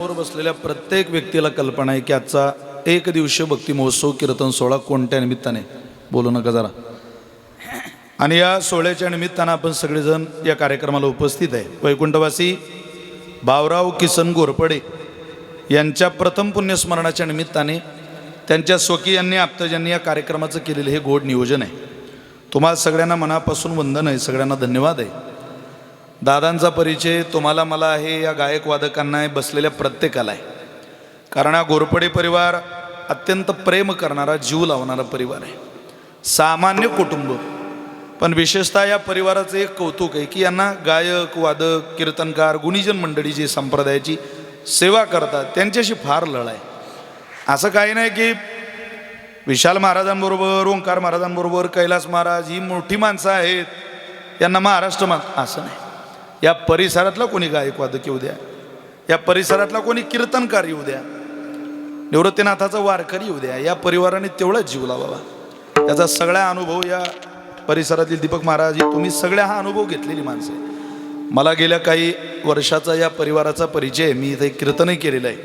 वर बसलेल्या प्रत्येक व्यक्तीला कल्पना आहे की आजचा एक दिवसीय भक्ती महोत्सव कीर्तन सोहळा कोणत्या निमित्ताने, बोलू नका जरा. आणि या सोहळ्याच्या निमित्तानं आपण सगळेजण या कार्यक्रमाला उपस्थित आहे. वैकुंठवासी भावराव किसन घोरपडे यांच्या प्रथम पुण्यस्मरणाच्या निमित्ताने त्यांच्या स्वकीयांनी आप्तजांनी या कार्यक्रमाचं केलेलं हे गोड नियोजन आहे. तुम्हाला सगळ्यांना मनापासून वंदन आहे, सगळ्यांना धन्यवाद आहे. दादांचा परिचय तुम्हाला मला आहे, या गायक वादकांना आहे, बसलेल्या प्रत्येकाला आहे. कारण हा घोरपडे परिवार अत्यंत प्रेम करणारा, जीव लावणारा परिवार आहे. सामान्य कुटुंब, पण विशेषतः या परिवाराचं एक कौतुक आहे की यांना गायक वादक कीर्तनकार गुणीजन मंडळी जी संप्रदायाची सेवा करतात त्यांच्याशी फार लढ आहे. असं काही नाही की विशाल महाराजांबरोबर, ओंकार महाराजांबरोबर, कैलास महाराज ही मोठी माणसं आहेत यांना महाराष्ट्र असं नाही. या परिसरातला कोणी गायक वादक येऊ द्या, या परिसरातला कोणी कीर्तनकार येऊ द्या, निवृत्तीनाथाचा वारकरी येऊ द्या, या परिवाराने तेवढाच जीव लावावा. याचा सगळा अनुभव या परिसरातील दीपक महाराज, तुम्ही सगळ्या हा अनुभव घेतलेली माणसं आहे. मला गेल्या काही वर्षाचा या परिवाराचा परिचय, मी इथे कीर्तनही केलेलं आहे.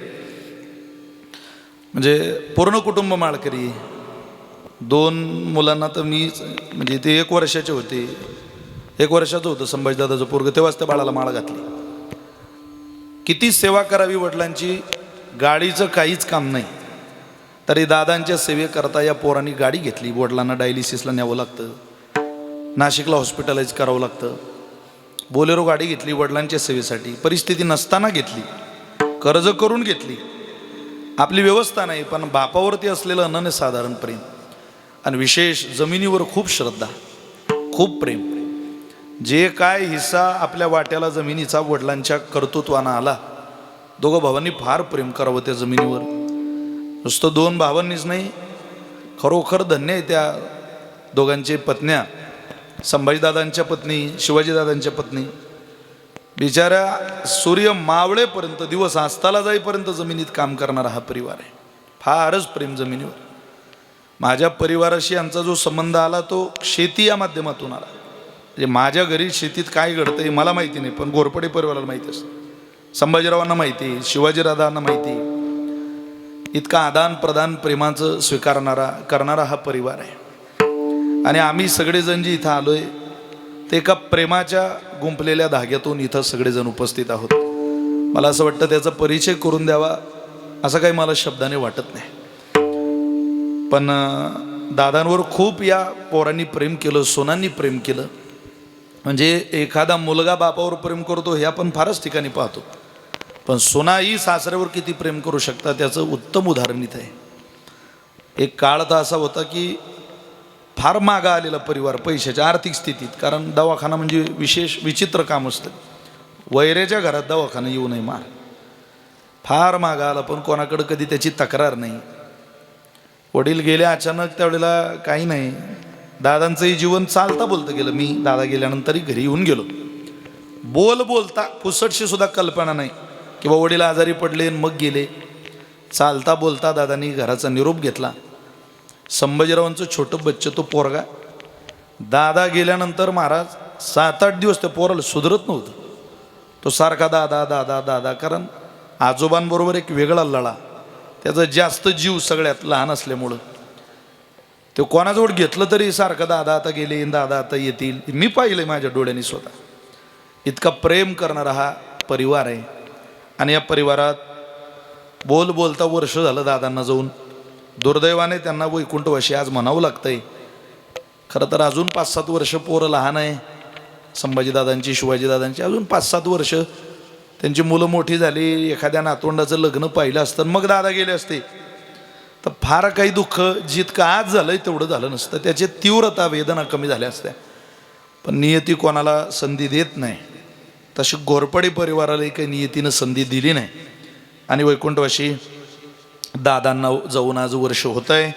म्हणजे पूर्ण कुटुंब माळकरी. 2 मुलांना तर मी म्हणजे ते 1 वर्षाचे होते, 1 वर्षाचं होतं संभाजीदादाचं पोरगं, तेव्हाच त्या बाळाला माळ घातली. किती सेवा करावी वडिलांची, गाडीचं काहीच काम नाही तरी दादांच्या सेवेकरता या पोरांनी गाडी घेतली. वडिलांना डायलिसिसला न्यावं लागतं, नाशिकला हॉस्पिटलाइज करावं लागतं. बोलेरो गाडी घेतली वडिलांच्या सेवेसाठी, परिस्थिती नसताना घेतली, कर्ज करून घेतली. आपली व्यवस्था नाही, पण बापावरती असलेलं अनन्यसाधारण प्रेम आणि विशेष जमिनीवर खूप श्रद्धा, खूप प्रेम. जे काय हिस्सा आपल्या वाट्याला जमिनीचा वडिलांच्या कर्तृत्वानं आला, दोघं भावांनी फार प्रेम करावं त्या जमिनीवर. नुसतं 2 भावांनीच नाही, खरोखर धन्य आहे त्या दोघांचे पत्न्या, संभाजीदादांच्या पत्नी, शिवाजीदादांच्या पत्नी. बिचाऱ्या सूर्य मावळेपर्यंत, दिवस अस्ताला जाईपर्यंत जमिनीत काम करणारा हा परिवार आहे. फारच प्रेम जमिनीवर. माझ्या परिवाराशी यांचा जो संबंध आला तो शेती या माध्यमातून आला. म्हणजे माझ्या घरी शेतीत काय घडतं हे मला माहिती नाही, पण घोरपडे परिवाराला माहिती असतं, संभाजीरावांना माहिती, शिवाजीरावांना माहिती. इतका आदान प्रदान प्रेमाचं स्वीकारणारा करणारा हा परिवार आहे. आणि आम्ही सगळेजण जे इथं आलोय ते एका प्रेमाच्या गुंफलेल्या धाग्यातून इथं सगळेजण उपस्थित आहोत. मला असं वाटतं त्याचा परिचय करून द्यावा असं काही मला शब्दाने वाटत नाही. पण दादांवर खूप या पोरांनी प्रेम केलं, सोनांनी प्रेम केलं. म्हणजे एखादा मुलगा बापावर प्रेम करतो हे आपण फारच ठिकाणी पाहतो, पण सोनाही सासऱ्यावर किती प्रेम करू शकतात त्याचं उत्तम उदाहरण इथं आहे. एक काळ तर असा होता की फार मागा आलेला परिवार पैशाच्या आर्थिक स्थितीत, कारण दवाखाना म्हणजे विशेष विचित्र काम असतं. वैऱ्याच्या घरात दवाखाना येऊ नये मार, फार मागा आला, पण कोणाकडं कधी त्याची तक्रार नाही. वडील गेले अचानक, त्यावेळेला काही नाही. दादांचंही जीवन चालता बोलतं गेलं. मी दादा गेल्यानंतरही घरी येऊन गेलो. बोलता पुसटशी सुद्धा कल्पना नाही किंवा वडील आजारी पडले मग गेले. चालता बोलता दादांनी घराचा निरोप घेतला. संभाजीरावांचं छोटं बच्चं, तो पोरगा, दादा गेल्यानंतर महाराज 7-8 दिवस त्या पोराला सुधरत नव्हतं. तो सारखा दादा दादा दादा, कारण आजोबांबरोबर एक वेगळा लढा, त्याचा जास्त जीव सगळ्यात लहान असल्यामुळं ते कोणाजवळ घेतलं तरी सारखं दादा आता गेले, दादा आता येतील. मी पाहिलंय माझ्या डोळ्यांनी स्वतः. इतका प्रेम करणारा हा परिवार आहे. आणि या परिवारात बोलता वर्ष झालं दादांना जाऊन. दुर्दैवाने त्यांना वैकुंठवासी आज म्हणावं लागतंय. खरं तर अजून 5-7 वर्ष पोरं लहान आहे संभाजीदादांची, शिवाजीदादांची. अजून 5-7 वर्ष त्यांची मुलं मोठी झाली, एखाद्या नातवंडाचं लग्न पाहिलं असतं मग दादा गेले असते तर फार काही दुःख जितकं आज झालंय तेवढं झालं नसतं. त्याची तीव्रता, वेदना कमी झाल्या असत्या. पण नियती कोणाला संधी देत नाही, तशी घोरपडे परिवारालाही काही नियतीनं संधी दिली नाही. आणि वैकुंठवासी दादांना जाऊन आज वर्ष होत आहे.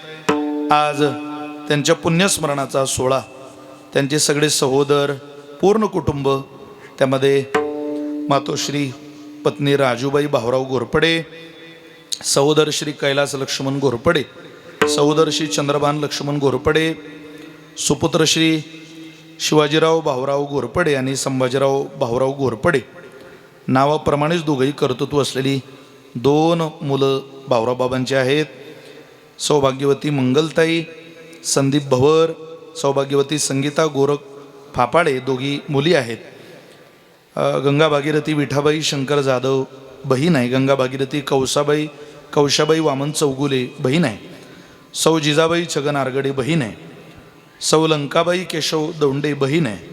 आज त्यांच्या पुण्यस्मरणाचा सोहळा, त्यांचे सगळे सहोदर, पूर्ण कुटुंब, त्यामध्ये मातोश्री पत्नी राजूबाई भाऊराव घोरपडे, सहोदर श्री कैलास लक्ष्मण घोरपडे, सहोदर श्री चंद्रभान लक्ष्मण घोरपडे, सुपुत्र श्री शिवाजीराव भाऊराव घोरपडे आणि संभाजीराव भाऊराव घोरपडे, नावाप्रमाणेच दोघंही कर्तृत्व असलेली 2 मुलं भाऊरावबाबांची आहेत. सौभाग्यवती मंगलताई संदीप भवर, सौभाग्यवती संगीता गोरख फापाडे, दोघी मुली आहेत. गंगा भागीरथी विठाबाई शंकर जाधव बहीण आहे. गंगा भागीरथी कौशाबाई वामन चौगुले बहीण आहे. सौ जिजाबाई छगन आरगडे बहीण आहे. सौ लंकाबाई केशव दौंडे बहीण आहे.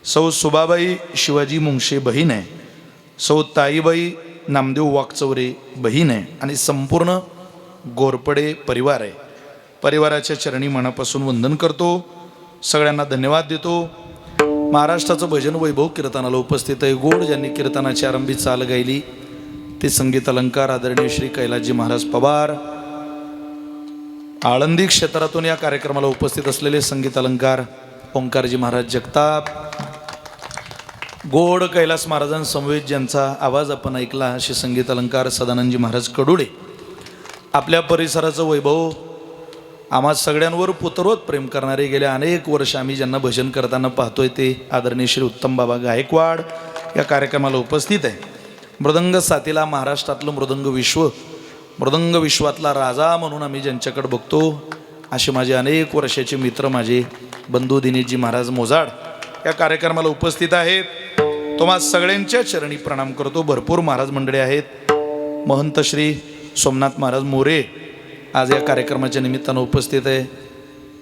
सौ सुबाबाई शिवाजी मुंगशे बहीण आहे. सौ ताईबाई नामदेव वाकचौरे बहीण आहे. आणि संपूर्ण गोरपडे परिवार आहे. परिवाराच्या चरणी मनापासून वंदन करतो. सगळ्यांना धन्यवाद देतो. महाराष्ट्राचं भजन वैभव कीर्तनाला उपस्थित आहे. गोड ज्यांनी कीर्तनाची आरंभी चाल गायली ते संगीत अलंकार आदरणीय श्री कैलासजी महाराज पवार. आळंदी क्षेत्रातून या कार्यक्रमाला उपस्थित असलेले संगीत अलंकार ओंकारजी महाराज जगताप. गोड कैलास महाराजांसमवेत ज्यांचा आवाज आपण ऐकला असे संगीत अलंकार सदानंदजी महाराज कडुडे. आपल्या परिसराचं वैभव आम्हा सगळ्यांवर पुतरवत प्रेम करणारे गेल्या अनेक वर्ष आम्ही ज्यांना भजन करताना पाहतोय ते आदरणीय श्री उत्तम बाबा गायकवाड या कार्यक्रमाला उपस्थित आहे. मृदंग साथीला महाराष्ट्रातलं मृदंग विश्वातला राजा म्हणून आम्ही ज्यांच्याकडे बघतो असे माझे अनेक वर्षाचे मित्र माझे बंधू दिनेशजी महाराज मोजाड या कार्यक्रमाला उपस्थित आहेत. तुम्हा सगळ्यांच्या चरणी प्रणाम करतो. भरपूर महाराज मंडळी आहेत. महंत श्री सोमनाथ महाराज मोरे आज या कार्यक्रमाच्या निमित्तानं उपस्थित आहे.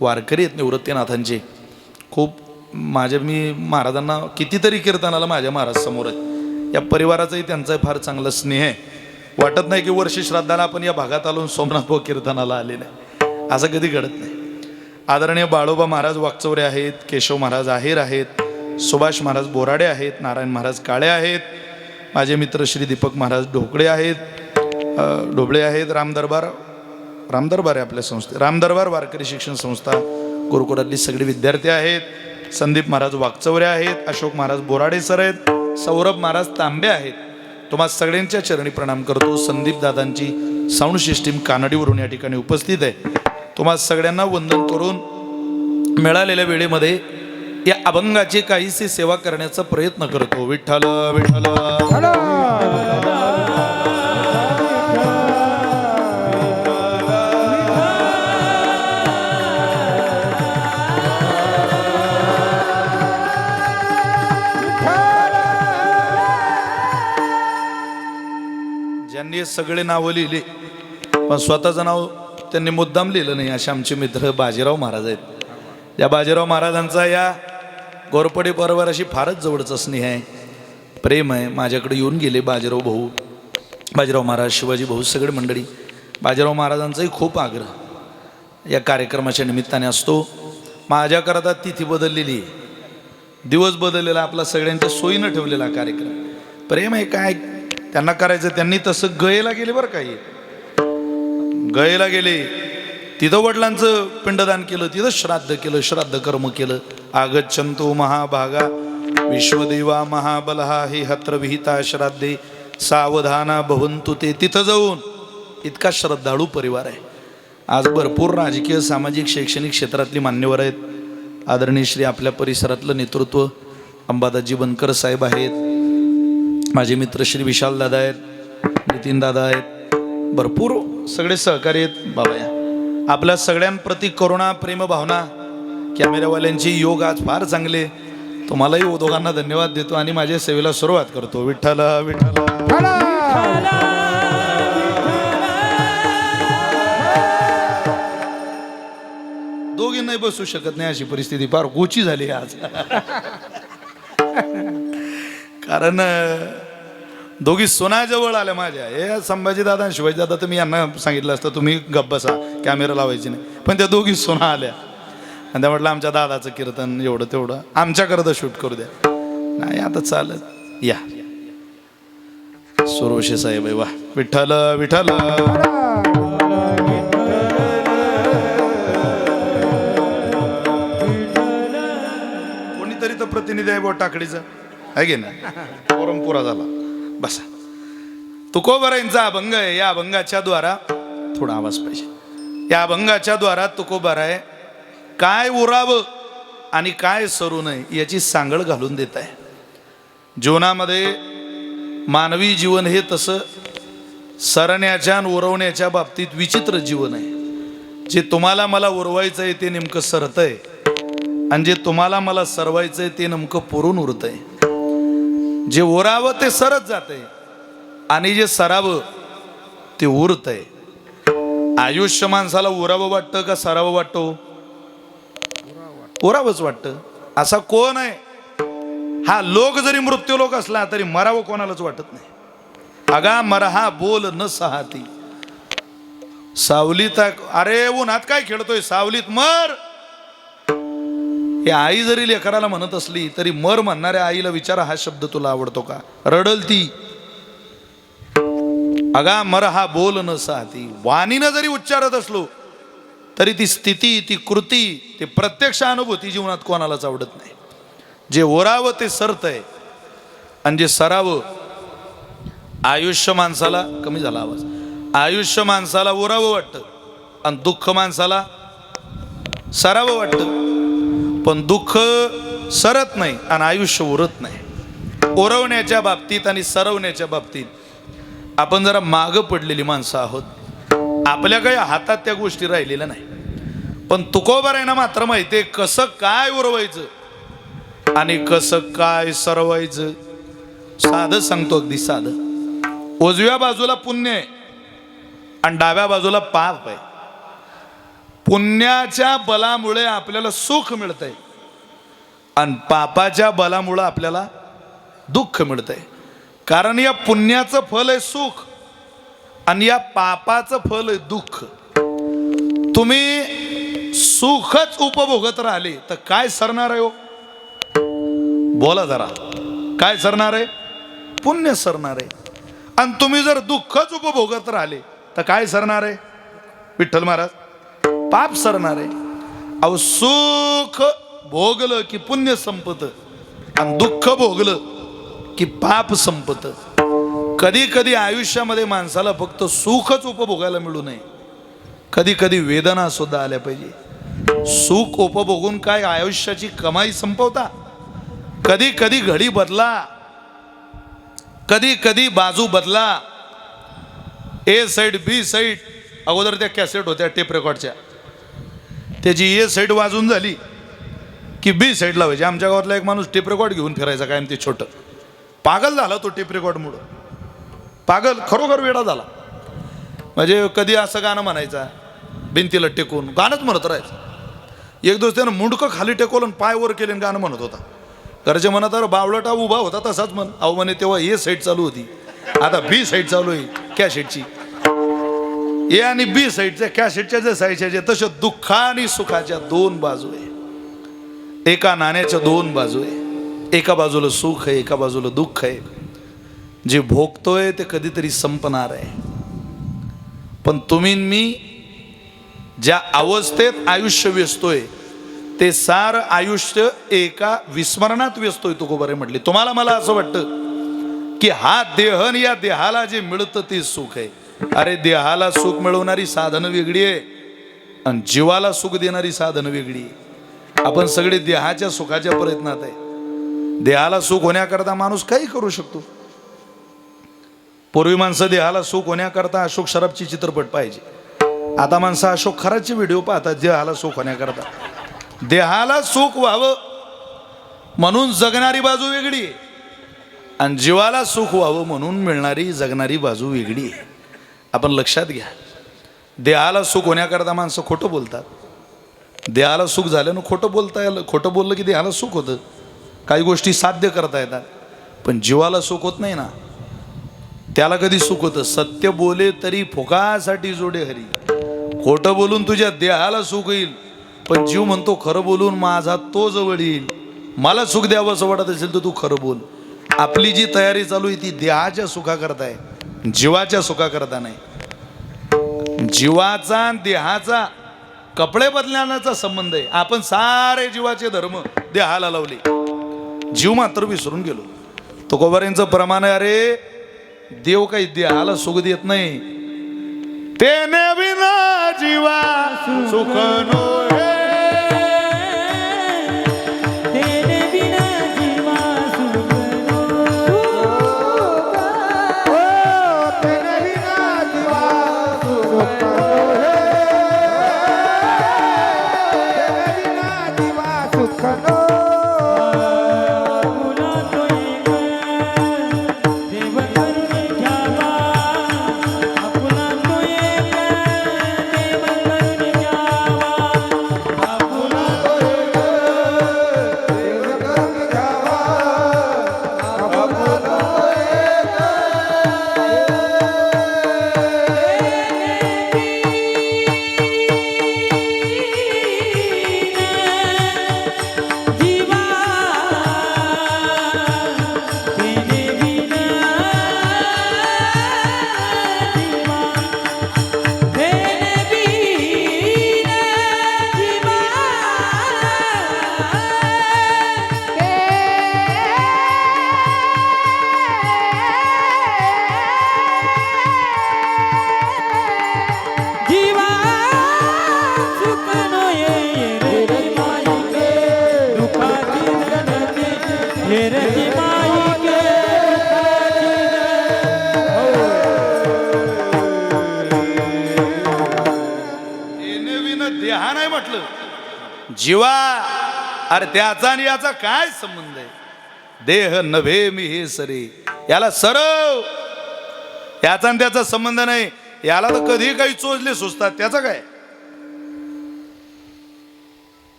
वारकरी आहेत निवृत्तीनाथांचे. खूप मी महाराजांना कितीतरी कीर्तनाला माझ्या महाराज समोर आहे. या परिवाराचाही त्यांचा फार चांगला स्नेह आहे. वाटत नाही की वर्ष श्राद्धाला आपण या भागात आलो सोमनाथ भाऊ कीर्तनाला आले नाही, असं कधी घडत नाही. आदरणीय बाळोबा महाराज वाकचौरे आहेत. केशव महाराज आहेर आहेत. सुभाष महाराज बोराडे आहेत. नारायण महाराज काळे आहेत. माझे मित्र श्री दीपक महाराज ढोबळे आहेत. रामदरबार आहे आपल्या संस्थे. रामदरबार वारकरी शिक्षण संस्था गुरुकुलातली सगळे विद्यार्थी आहेत. संदीप महाराज वाकचौरे आहेत. अशोक महाराज बोराडे सर आहेत. सौरभ महाराज तांबे आहेत. तुम्हा सगळ्यांच्या चरणी प्रणाम करतो. संदीप दादांची साऊंड सिस्टीम कानडीवरून या ठिकाणी उपस्थित आहे. तुम्हा सगळ्यांना वंदन करून मिळालेल्या वेळेमध्ये या अभंगाची काहीशी सेवा करण्याचा प्रयत्न करतो. विठ्ठल विठ्ठल ज्यांनी सगळे नावं लिहिले पण स्वतःचं नाव त्यांनी मुद्दाम लिहिलं नाही असे आमचे मित्र बाजीराव महाराज आहेत. या बाजीराव महाराजांचा या गोरपडे परिवाराशी फारच जवळचा स्नेह आहे, प्रेम आहे. माझ्याकडे येऊन गेले बाजीराव भाऊ, बाजीराव महाराज, शिवाजी भाऊ, सगळे मंडळी. बाजीराव महाराजांचाही खूप आग्रह या कार्यक्रमाच्या निमित्ताने असतो. माझ्याकरता तिथी बदललेली, दिवस बदललेला, आपला सगळ्यांच्या सोयीनं ठेवलेला कार्यक्रम. प्रेम आहे काय त्यांना करायचं. त्यांनी तसं गयेला गेले बरं काही, गयेला गेले तिथं वडिलांचं पिंडदान केलं, तिथं श्राद्ध केलं, श्राद्ध कर्म केलं. आगच्छंतो महाभागा विश्वदेवा महाबलहा हे हत्र विहिता श्राद्धे सावधाना भवंतु ते. तिथं जाऊन इतका श्रद्धाळू परिवार आहे. आज भरपूर राजकीय सामाजिक शैक्षणिक क्षेत्रातली मान्यवर आहेत. आदरणीय श्री आपल्या परिसरातलं नेतृत्व अंबादासजी बनकर साहेब आहेत. माझे मित्र श्री विशाल दादा आहेत, नितीन दादा आहेत. भरपूर सगळे सहकारी आहेत. बाबा या आपल्या सगळ्यांप्रती करुणा प्रेम भावना. कॅमेरावाल्यांची योग आज फार चांगले. तुम्हालाही दोघांना धन्यवाद देतो आणि माझ्या सेवेला सुरुवात करतो. विठ्ठल विठ्ठल दोघी नाही बसू शकत नाही अशी परिस्थिती फार गोची झाली आज. कारण दोघी सोनाजवळ आल्या माझ्या. हे संभाजी दादा आणि शिवाजी दादा तर मी यांना सांगितलं असतं तुम्ही गप्प बसा, कॅमेरा लावायची नाही, पण त्या दोघी सोना आल्या आणि त्या म्हटलं आमच्या दादाचं कीर्तन एवढं तेवढं आमच्याकरता शूट करू द्या. नाही आता चालत या सुरोशे साहेब. वा विठ्ठल विठ्ठल कोणीतरी तर प्रतिनिधी आहे बा टाकडीचं आहे की ना. फोरम पुरा झाला. बसा. तुकोबारांचा अभंग आहे. या अभंगाच्या द्वारा थोडा आवाज पाहिजे. या अभंगाच्या द्वारा तुकोबार आहे काय उरावं आणि काय सरू नये याची सांगड घालून देत आहे. जीवनामध्ये मानवी जीवन हे तसं सरण्याच्या आणि उरवण्याच्या बाबतीत विचित्र जीवन आहे. जे तुम्हाला मला उरवायचं आहे ते नेमकं सरतंय, आणि जे तुम्हाला मला सरवायचंय ते नेमकं पुरून उरतंय. जे ओरावं ते सरत जातंय, आणि जे सरावं ते उरतंय. आयुष्य माणसाला उरावं वाटतं का सरावं वाटतं? उरावंच वाटतं. असा कोण आहे? हा लोक जरी मृत्यू लोक असला तरी मरावं कोणालाच वाटत नाही. अगा मरहा बोल न सहाती. सावलीत अरे उन्हात काय खेळतोय, सावलीत मर. हे आई जरी लेकराला म्हणत असली तरी मर म्हणणाऱ्या आईला विचारा, हा शब्द तुला आवडतो का? रडल ती. अगा मरहा बोल न सहाती. वाणीनं जरी उच्चारत असलो तरी ती स्थिती, ती कृती, ते प्रत्यक्ष अनुभूती जीवनात कोणालाच आवडत नाही. जे ओरावं ते सरतंय, आणि जे सरावं, आयुष्य माणसाला, कमी झाला आवाज, आयुष्य माणसाला ओरावं वाटतं आणि दुःख माणसाला सरावं वाटतं. पण दुःख सरत नाही आणि आयुष्य उरत नाही. ओरवण्याच्या बाबतीत आणि सरवण्याच्या बाबतीत आपण जरा मागं पडलेली माणसं आहोत. आपल्या काही हातात त्या गोष्टी राहिलेल्या नाही. पण तुकोबारायना मात्र माहिती आहे कसं काय उरवायचं आणि कसं काय सरवायचं. साधं सांगतो, अगदी साधं. उजव्या बाजूला पुण्य आहे आणि डाव्या बाजूला पाप आहे. पुण्याच्या बलामुळे आपल्याला सुख मिळतंय आणि पापाच्या बलामुळे आपल्याला दुःख मिळतंय. कारण या पुण्याचं फल आहे सुख आणि या पापाचं फल आहे दुःख. तुम्ही सुखच उपभोगत राहिले तर काय सरणार आहे हो? बोला जरा, काय सरणार आहे? पुण्य सरणार आहे. आणि तुम्ही जर दुःखच उपभोगत राहिले तर काय सरणार आहे? विठ्ठल महाराज, पाप सरणार आहे. अहो, सुख भोगलं की पुण्य संपत आणि दुःख भोगलं की पाप संपत. कधी कधी आयुष्यामध्ये माणसाला फक्त सुखच उपभोगायला मिळू नये, कधी कधी वेदना सुद्धा आल्या पाहिजे. सुख उपभोगून काय आयुष्याची कमाई संपवता? कधी कधी घडी बदला, कधी कधी बाजू बदला. ए साईड बी साईड, अगोदर त्या कॅसेट होत्या टेप रेकॉर्डच्या, त्याची ए साईड वाजून झाली की बी साईड लावायची. आमच्या गावातला एक माणूस टेप रेकॉर्ड घेऊन फिरायचा कायम. ते छोटं पागल झाला तो टेप रेकॉर्डमुळं. पागल, खरोखर वेडा झाला. म्हणजे कधी असं गाणं म्हणायचा भिंतीला टेकून, गाणंच म्हणत राहायचं. एक दिवस त्यानं मुंडकं खाली टेकवलं आणि पाय वर केले गाणं म्हणत होता. घरचे म्हणत अरे बावळटा उभा होता तसाच म्हण. अहो म्हणे तेव्हा ए साईड चालू होती, आता बी साईड चालू आहे कॅसेटची. ए आणि बी साईडच्या कॅसेटच्या जे साईडच्या तशा दुःख आणि सुखाच्या दोन बाजू आहे. एका नाण्याच्या दोन बाजू आहे. एका बाजूला सुख आहे, एका बाजूला दुःख आहे. जे भोगतोय ते कधीतरी संपणार आहे. पण तुम्ही मी ज्या अवस्थेत आयुष्य व्यस्तोय ते सार आयुष्य एका विस्मरणात व्यस्तोय. तुकोबारे म्हटले, तुम्हाला मला असं वाटतं की हा देहन, या देहाला जे मिळतं ते सुख आहे. अरे देहाला सुख मिळवणारी साधनं वेगळी आहे आणि जीवाला सुख देणारी साधनं वेगळी आहे. आपण सगळे देहाच्या सुखाच्या प्रयत्नात आहे. देहाला सुख होण्याकरता माणूस काही करू शकतो. पूर्वी माणसं देहाला सुख होण्याकरता अशोक सराफची चित्रपट पाहिजे. आता माणसं अशोक खराचे व्हिडिओ पाहतात देहाला सुख होण्याकरता. देहाला सुख व्हावं म्हणून जगणारी बाजू वेगळी आहे आणि जीवाला सुख व्हावं म्हणून मिळणारी जगणारी बाजू वेगळी आहे. आपण लक्षात घ्या. देहाला सुख होण्याकरता माणसं खोटं बोलतात. देहाला सुख झाल्यानं खोटं बोलता यायला, खोटं बोललं की देहाला सुख होतं. काही गोष्टी साध्य करता येतात, पण जीवाला सुख होत नाही ना. त्याला कधी सुख होतं? सत्य बोले तरी फुकासाठी जोडे हरी. खोटं बोलून तुझ्या देहाला सुख येईल, पण जीव म्हणतो खरं बोलून माझा तो जवळ येईल. मला सुख द्यावं असं वाटत असेल तर तू खरं बोल. आपली जी तयारी चालू आहे ती देहाच्या सुखा करता आहे, जीवाच्या सुखा करता नाही. जीवाचा आणि देहाचा कपडे बदलण्याचा संबंध आहे. आपण सारे जीवाचे धर्म देहाला लावले, जीव मात्र विसरून गेलो. तुकोबारांचं प्रमाण आहे, अरे देव काही देहाला सुख देत नाही. तेने विना जीवा सुख नो हे. म्हटलं जीवा, अरे त्याचा आणि याचा काय संबंध आहे? देह नव्हे मी हे सरे, याला सरव, याचा आणि त्याचा संबंध नाही. याला तर कधी काही चोचले सुचतात, त्याचं काय?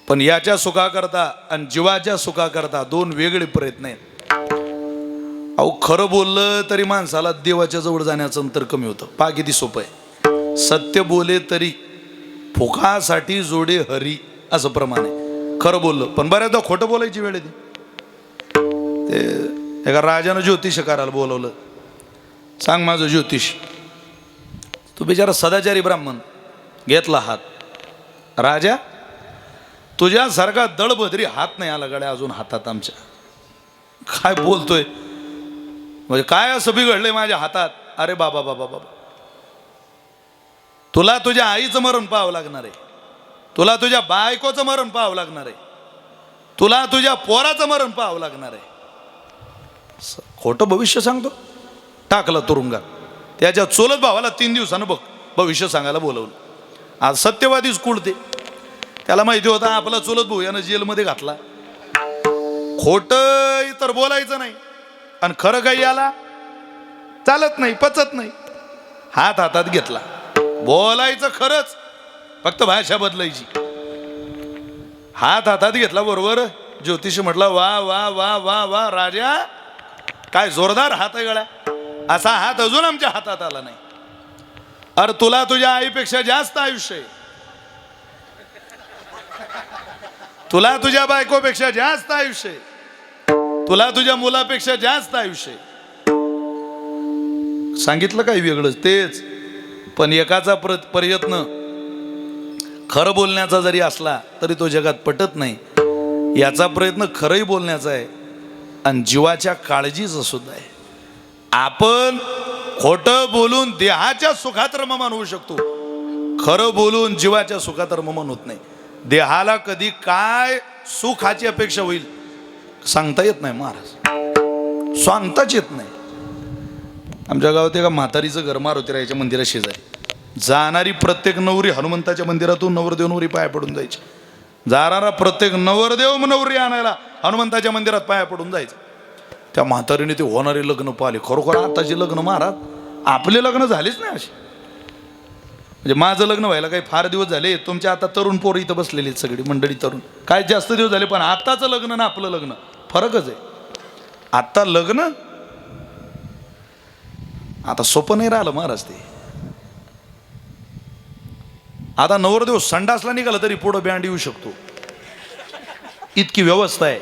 पण याच्या सुखाकरता आणि जीवाच्या सुखाकरता दोन वेगळे प्रयत्न आहेत. अहो खरं बोललं तरी माणसाला देवाच्या जवळ जाण्याचं अंतर कमी होतं. पहा किती सोपं आहे. सत्य बोले तरी फुकासाठी जोडे हरी, असं प्रमाण आहे. खरं बोललं पण बऱ्याचदा खोटं बोलायची वेळ येते. ते एका राजानं ज्योतिष करायला बोलवलं. सांग माझं ज्योतिष. तू बिचारा सदाचारी ब्राह्मण, घेतला हात. राजा, तुझ्यासारखा दळबद्री हात नाही आला गड्या अजून हातात आमच्या. काय बोलतोय म्हणजे काय असं बिघडलंय माझ्या हातात? अरे बाबा बाबा बाबा, तुला तुझ्या आईचं मरण पाहावं लागणार आहे, तुला तुझ्या बायकोचं मरण पाहावं लागणार आहे, तुला तुझ्या पोराचं मरण पाहावं लागणार आहे. खोटं भविष्य सांगतो. टाकला तुरुंगात. त्याच्या चुलत भावाला 3 दिवसानं भविष्य सांगायला बोलवलं. आज सत्यवादीच कुळते. त्याला माहिती होता आपला चुलत भाऊ यानं जेलमध्ये घातला. खोटं तर बोलायचं नाही आणि खरं काही याला चालत नाही, पचत नाही. हात हातात घेतला. बोलायचं खरंच, फक्त भाषा बदलायची. हात हातात घेतला बरोबर. ज्योतिष म्हटला वा वा वा वा वा राजा, काय जोरदार हात आहे गळ्या. असा हात अजून आमच्या हातात आला नाही. अरे तुला तुझ्या आईपेक्षा जास्त आयुष्य आहे, तुला तुझ्या बायकोपेक्षा जास्त आयुष्य आहे, तुला तुझ्या मुलापेक्षा जास्त आयुष्य आहे. सांगितलं काही वेगळंच तेच. पण एकाचा प्रयत्न खरं बोलण्याचा जरी असला तरी तो जगात पटत नाही. याचा प्रयत्न खरंही बोलण्याचा आहे आणि जीवाच्या काळजीचं सुद्धा आहे. आपण खोटं बोलून देहाच्या सुखात रममान होऊ शकतो, खरं बोलून जीवाच्या सुखात रममान होत नाही. देहाला कधी काय सुखाची अपेक्षा होईल सांगता येत नाही महाराज, सांगताच येत नाही. आमच्या गावात एका म्हातारीचं घर मारुतीरायाच्या मंदिरा शेजारी. जाणारी प्रत्येक नवरी हनुमंताच्या मंदिरातून नवरदेव नवरी पाया पडून जायची. जाणारा प्रत्येक नवरदेव नवरी आणायला हनुमंताच्या मंदिरात पाया पडून जायचं. त्या म्हातारीने ते होणारे लग्न पाहिले. खरोखर आताचे लग्न महाराज, आपले लग्न झालेच नाही असे. म्हणजे माझं लग्न व्हायला काही फार दिवस झाले, तुमच्या आता तरुण पोरं इथं बसलेली आहेत सगळी मंडळी तरुण, काय जास्त दिवस झाले. पण आताचं लग्न ना आपलं लग्न फरकच आहे. आता लग्न आता सोपं नाही राहिलं महाराज. ते आता नवरदेव संडासला निघाला तरी पुढं बँड येऊ शकतो, इतकी व्यवस्था आहे.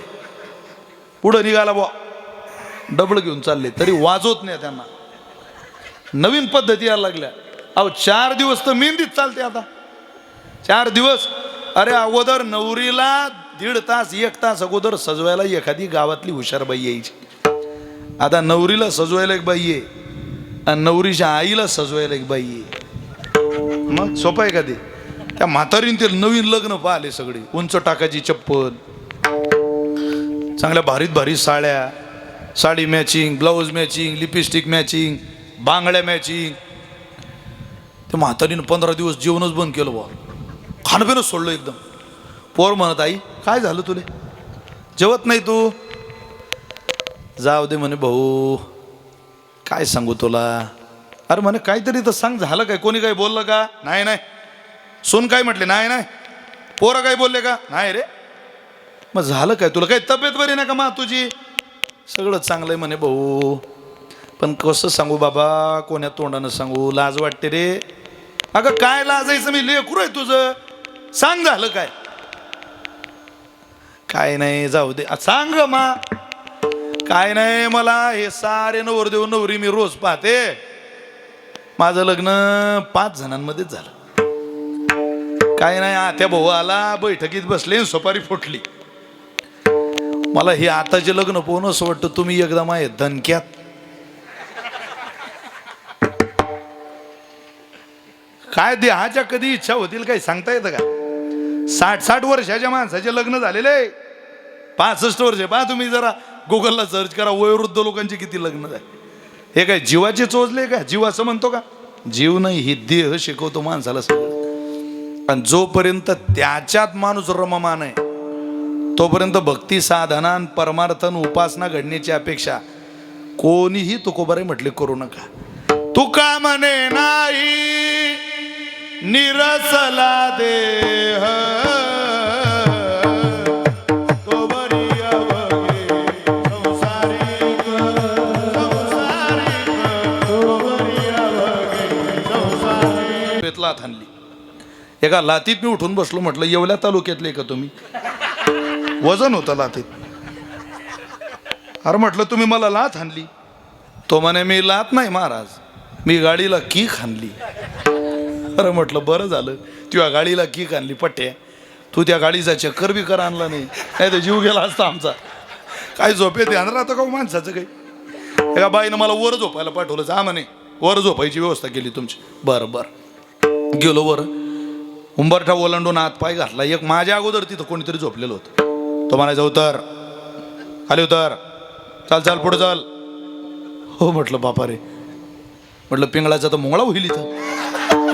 पुढं निघाला बुवा डबल घेऊन चालले तरी वाजवत नाही त्यांना. नवीन पद्धती यायला लागल्या. अहो 4 दिवस तर मेहंदीत चालते आता. 4 दिवस. अरे अगोदर नवरीला 1.5 तास 1 तास अगोदर सजवायला एखादी गावातली हुशार बाई यायची. आता नवरीला सजवायला एक बाई आहे आणि नवरीच्या आईला सजवायला एक बाई आहे. मग सोपं आहे का ते? त्या म्हातारीने ते नवीन लग्न पाहिले सगळे. उंच टाकाची चप्पल, चांगल्या भारीत भारी साड्या, sari matching, blouse matching, lipstick matching, बांगड्या मॅचिंग. त्या म्हातारीनं 15 दिवस जेवणच बंद केलं बा, खाणपिणच सोडलं एकदम. पोर म्हणत आई काय झालं तुले, जेवत नाही तू? जाऊ दे म्हणे भाऊ, काय सांगू तुला. अरे म्हणे काहीतरी तर सांग, झालं काय? कोणी काही बोललं का? नाही नाही. सून काय म्हटले? नाही नाही. पोरं काय बोलले का? नाही रे. मग झालं काय? तुला काही तब्येत बरी नाही का मा तुझी? सगळं चांगलं आहे म्हणे भाऊ, पण कसं सांगू बाबा, कोण्या तोंडानं सांगू, लाज वाटते रे. अगं काय लाजायचं, मी लेकरू आहे तुझं, सांग झालं काय? काय नाही, जाऊ दे. सांग मा. काय नाही, मला हे सारे नवरदेव नवरी मी रोज पाहते. माझं लग्न 5 जणांमध्येच झालं. काय नाही, आत्या भाऊ आला, बैठकीत बसले, सुपारी फुटली. मला हे आताचे लग्न पाहून असं वाटतं तुम्ही एकदम आहे धनक्यात. काय देहाच्या कधी इच्छा होतील काही सांगता येतं का? 60-60 वर्षाच्या माणसाचे लग्न झालेले, 65 वर्ष. पहा तुम्ही जरा गुगलला सर्च करा, वयोवृद्ध लोकांचे किती लग्न झाले. हे काय जीवाचे चोचले का? जीव असं म्हणतो का? जीव नाही, ही देह शिकवतो माणसाला सगळं. आणि जोपर्यंत त्याच्यात माणूस रममान आहे तोपर्यंत भक्ती साधना परमार्थन उपासना घडण्याची अपेक्षा कोणीही तुकोबारे म्हटले करू नका. तुका म्हणे नाही निरसला देह तो बरी अवघे संसारिक तो बरी अवघे संसारिक. पेतलात हाणली. एका लातीत मी उठून बसलो. म्हटलं येवल्या तालुक्यातले का तुम्ही? वजन होतं लातीत. अरे म्हटलं तुम्ही मला लाथ हाणली. तो म्हणे मी लाथ नाही महाराज, मी गाडीला कीक हाणली. अरे म्हटलं बरं झालं तुझ्या गाडीला कीक आणली पट्ट्या, तू त्या गाडीचा चक्कर बी कर आणला नाही, नाही तर जीव गेला असता आमचा. काय झोपे ध्यान राहतं का माणसाचं काही. एका बाईनं मला वर झोपायला पाठवलं. जा म्हणे वर झोपायची व्यवस्था केली तुमची. बरं बरं गेलो वर. उंबरठा ओलांडून हात पाय घातला. एक माझ्या अगोदर तिथं कोणीतरी झोपलेलं होतं. तो म्हणायचा उतर खाली उतर, चाल चाल पुढे चाल. हो म्हटलं बापा रे, म्हटलं पिंगळाचा तर मुंगळा होईल इथं.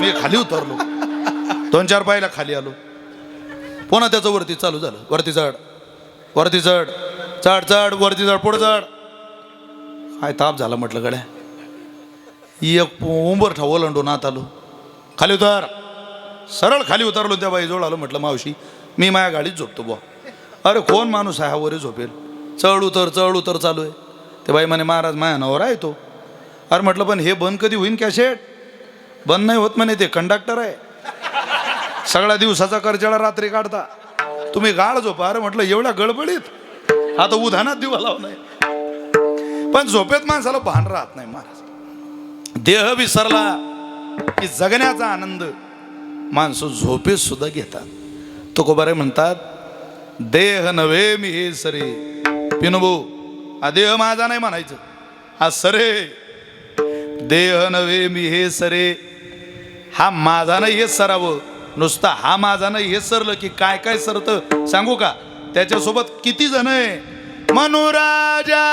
मी खाली उतरलो. 2-4 पायला खाली आलो. पुन्हा त्याचं वरती चालू झालं. वरती चढ वरती चढ चढ चढ वरती चढ पुढे चढ. काय ताप झाला म्हटलं गड्या. एक उंबरठा ओलांडून आत आलो. खाली उतर. सरळ खाली उतरलो. त्या बाईजवळ आलो. म्हटलं मावशी मी माझ्या गाडीत झोपतो बुवा. अरे कोण माणूस आहे हा वरे झोपेल. चढ उतर चालू आहे. ते बाई म्हणे महाराज माझ्या नवरा आहे तो. अरे म्हटलं पण हे बंद कधी होईन कॅसेट. बंद नाही होत म्हणे, ते कंडक्टर आहे. सगळ्या दिवसाचा खर्चाला रात्री काढता, तुम्ही गाळ झोपा. अरे म्हटलं एवढ्या गडबडीत आता उधानात दिवा लाव नाही. पण झोपेत माणसाला भान राहत नाही महाराज. देह विसरला की जगण्याचा आनंद माणसं झोपेत सुद्धा घेतात. तुकोबारे म्हणतात देह नव्हे मी हे सरे. पिनबो हा देह माझा नाही म्हणायचं, हा सरे. देह नव्हे मी हे सरे. हा माझा नाही हे सरावं. नुसता हा माझा नाही हे सरलं की काय काय सरतं सांगू का. त्याच्यासोबत किती जण आहे. मनुराजा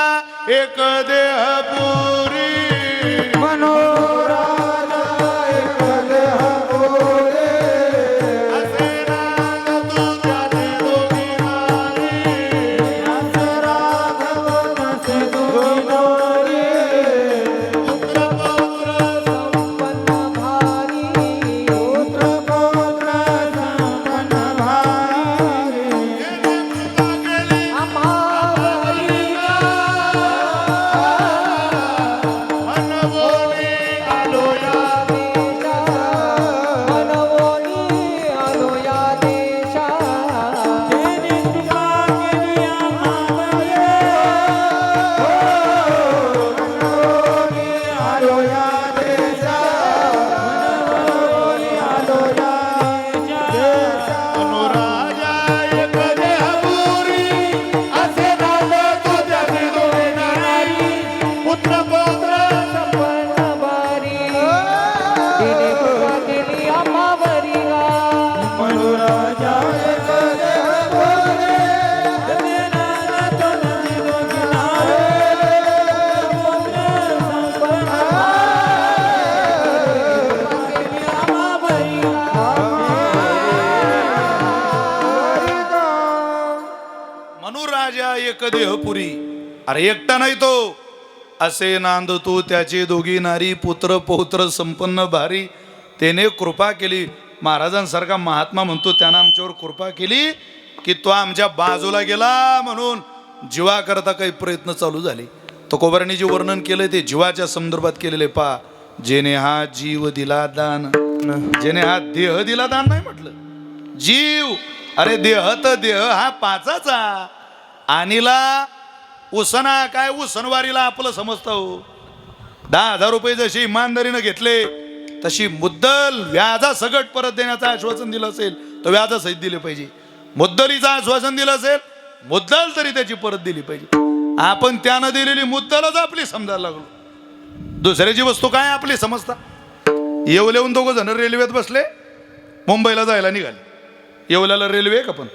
एक देह पुरी. मनुराजा एक देह पुरी. असे नाद तुझ्याचे दोघी नारी. असे राघव नसे दोघी नारी. पुत्र पौत्र संपन्न भारी. पुत्र पौत्र संपन्न भारी. एक देहपुरी. अरे एकटा नाही तो. असे नांद तू त्याची दोघी नारी. पुत्र पौत्र संपन्न भारी. त्याने कृपा केली. महाराजांसारखा महात्मा म्हणतो त्यानं आमच्यावर कृपा केली की तो आमच्या बाजूला गेला म्हणून जीवाकरता काही प्रयत्न चालू झाले. तुकोबारांनी जे वर्णन केलंय ते जीवाच्या संदर्भात केलेले. पा जेने हा जीव दिला दान, जेने हा देह दिला दान नाही म्हटलं. जीव. अरे देह तर देह हा पाचाचा. आणीला उसना काय उसनवारीला आपलं समजतं हो. 10,000 रुपये जशी इमानदारीनं घेतले तशी मुद्दल व्याजा सगट परत देण्याचं आश्वासन दिलं असेल तर व्याजासहित दिले पाहिजे. मुद्दलीचं आश्वासन दिलं असेल मुद्दल तरी त्याची परत दिली पाहिजे. आपण त्यानं दिलेली मुद्दलच आपली समजायला लागलो. दुसऱ्याची वस्तू काय आपली समजता. येवल्याहून 2 जण रेल्वेत बसले, मुंबईला जायला निघाले. येवल्याला रेल्वे का पण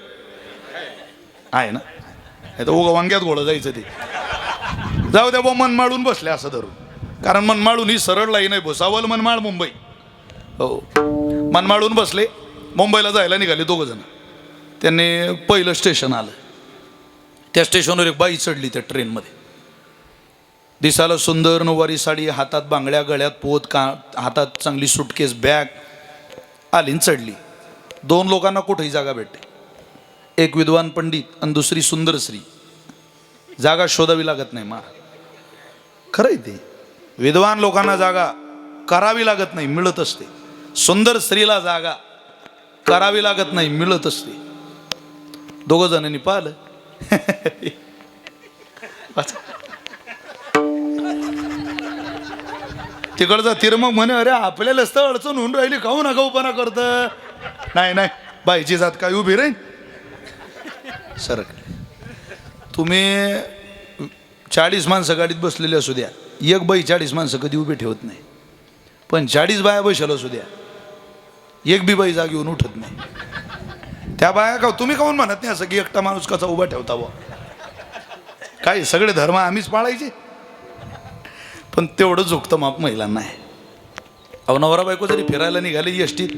आहे ना. नाही तर उगा वांग्यात घोडं जायचं ते. जाऊ द्या बा मनमाडून बसले असं धरून. कारण मनमाडून ही सरळ लाईन आहे. भुसावल मनमाड मुंबई. हो मनमाडून बसले. मुंबईला जायला निघाले दोघं जण. त्यांनी पहिलं स्टेशन आलं. त्या स्टेशनवर एक बाई चढली त्या ट्रेनमध्ये. दिसायला सुंदर नऊवारी साडी, हातात बांगड्या, गळ्यात पोत, हातात चांगली सुटकेस बॅग. आली न चढली. 2 लोकांना कुठेही जागा भेटते. एक विद्वान पंडित आणि दुसरी सुंदर स्त्री. जागा शोधावी लागत नाही महाराज. खरं आहे ते. विद्वान लोकांना जागा करावी लागत नाही, मिळत असते. सुंदर स्त्रीला जागा करावी लागत नाही, मिळत असते. दोघं जणांनी पाहिलं. तिकडचा तिरमग म्हणे, अरे आपल्याला स्थळ अडचण होऊन राहिली, खाऊ ना गाऊपणा करत. नाही नाही, बाईची जात काय उभी राहील. सर तुम्ही 40 माणसं गाडीत बसलेली असू द्या, एक बाई 40 माणसं कधी उभी ठेवत नाही. पण 40 बाया बसला असू द्या, एक बी बाई जागेऊन उठत नाही. त्या बाया का तुम्ही काहून म्हणत नाही असं की एकटा माणूस कसा उभा ठेवता बुवा? काय सगळे धर्म आम्हीच पाळायचे. पण तेवढं झुकतं माप महिलांना आहे. अहो नवरा बायको जरी फिरायला निघाले एसटीत,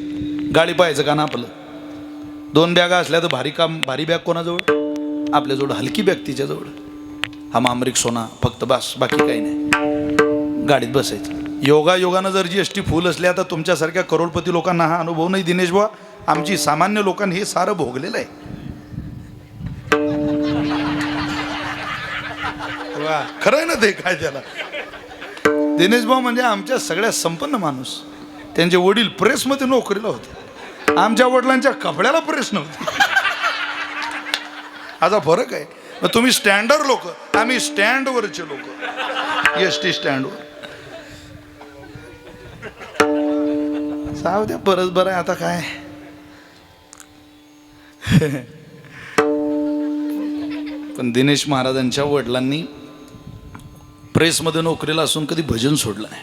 गाडी पाहायचं का ना आपलं. 2 बॅगा असल्या तर भारी बॅग कोणाजवळ? आपल्याजवळ हलकी बॅग तिच्याजवळ. हा मामरिक सोना फक्त, बस बाकी काही नाही. गाडीत बसायचं. योगानं जर जी एसटी फुल असल्या तर तुमच्यासारख्या करोडपती लोकांना हा अनुभव नाही दिनेश बुवा. आमची सामान्य लोकांनी हे सारं भोगलेलं आहे. खरं आहे ना ते. काय त्याला दिनेश भाऊ म्हणजे आमच्या सगळ्यात संपन्न माणूस. त्यांचे वडील प्रेसमध्ये नोकरीला होते. आमच्या वडिलांच्या कपड्याला प्रेस नव्हती. असा फरक आहे. मग तुम्ही स्टँडवर लोक, आम्ही स्टँडवरचे लोक. एसटी स्टँडवर जाऊ द्या, परत बरं आहे आता काय. पण दिनेश महाराजांच्या वडिलांनी प्रेसमध्ये नोकरीला असून कधी भजन सोडलं नाही.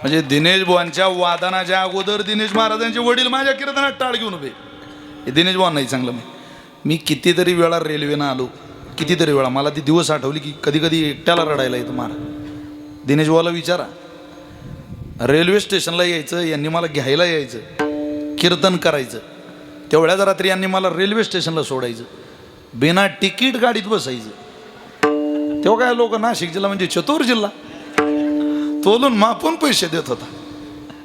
म्हणजे दिनेश बुवांच्या वादनाच्या अगोदर दिनेश महाराजांचे वडील माझ्या कीर्तनात टाळ घेऊन उभे. हे दिनेश बुवा नाही चांगलं. मी कितीतरी वेळा रेल्वेनं आलो, कितीतरी वेळा. मला ती दिवस आठवली की कधी कधी एकट्याला रडायला येतं महाराज. दिनेश बुवाला विचारा, रेल्वे स्टेशनला यायचं, यांनी मला घ्यायला यायचं, कीर्तन करायचं. तेवढ्याच रात्री यांनी मला रेल्वे स्टेशनला सोडायचं, बिना तिकीट गाडीत बसायचं. तेव्हा काय लोक नाशिक जिल्हा म्हणजे चतुर जिल्हा तोलून मापून पैसे देत होता.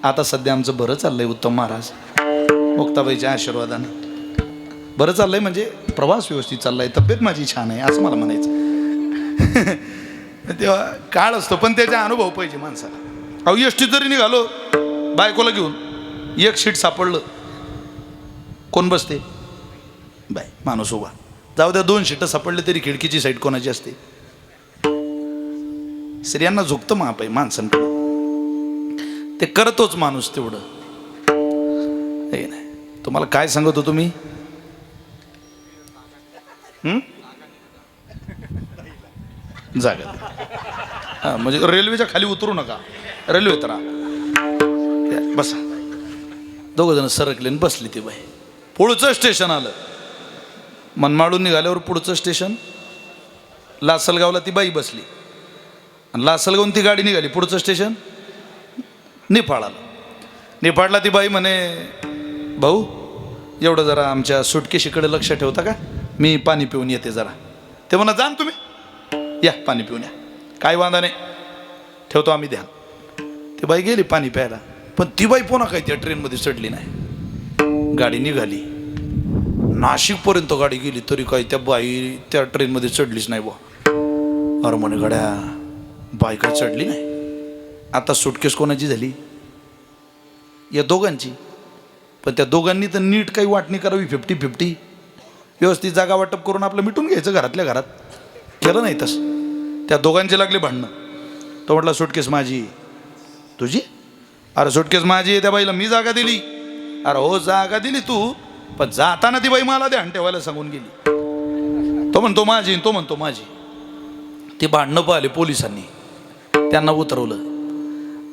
आता सध्या आमचं बरं चाललंय उत्तम महाराज मुक्ताबाईच्या आशीर्वादाने. बरं चाललंय म्हणजे प्रवास व्यवस्थित चाललाय, तब्येत माझी छान आहे असं मला म्हणायचं. तेव्हा काळ असतो पण त्याचा अनुभव पाहिजे माणसाला. अहो एसटीत जरी निघालो बायकोला घेऊन, एक सीट सापडलं, कोण बसते? बाय, माणूस उभा. जाऊ द्या 2 सीटं सापडले तरी खिडकीची साईड कोणाची असते? स्त्रियांना झुकतं माप आहे माणसांकडे. ते करतोच माणूस तेवढं. हे नाही. तुम्हाला काय सांगत होतो मी? जागा हां, म्हणजे रेल्वेच्या खाली उतरू नका, रेल्वेत राहा, बसा. 2 जण सरकले आणि बसली ती बाई. पुढचं स्टेशन आलं. मनमाडून निघाल्यावर पुढचं स्टेशन लासलगावला ती बाई बसली. आणि लासलगावून ती गाडी निघाली. पुढचं स्टेशन निफाळाला. निफाडला ती बाई म्हणे, भाऊ एवढं जरा आमच्या सुटकेशीकडे लक्ष ठेवता का? मी पाणी पिऊन येते जरा. ते म्हणा, जा तुम्ही, या पाणी पिऊन या, काय वांधा नाही, ठेवतो आम्ही ध्यान. ती बाई गेली पाणी प्यायला. पण ती बाई पुन्हा काय त्या ट्रेनमध्ये चढली नाही. गाडी निघाली, नाशिकपर्यंत गाडी गेली तरी काय त्या बाई त्या ट्रेनमध्ये चढलीच नाही बुवा. अरे म्हणे गड्या, बाई काय चढली नाही. आता सुटकेस कोणाची झाली? या दोघांची. पण त्या दोघांनी तर नीट काही वाटणी करावी, 50-50 व्यवस्थित जागा वाटप करून आपलं मिटून घ्यायचं घरातल्या घरात. केलं नाही तसं. त्या दोघांचे लागले भांडणं. तो म्हटला सुटकेस माझी. तुझी? अरे सुटकेस माझी आहे. त्या बाईला मी जागा दिली. अरे हो जागा दिली तू, पण जाताना ती बाई मला ध्यान ठेवायला सांगून गेली. तो म्हणतो माझी, तो म्हणतो माझी. ती भांडणं पाहिले पोलिसांनी. त्यांना उतरवलं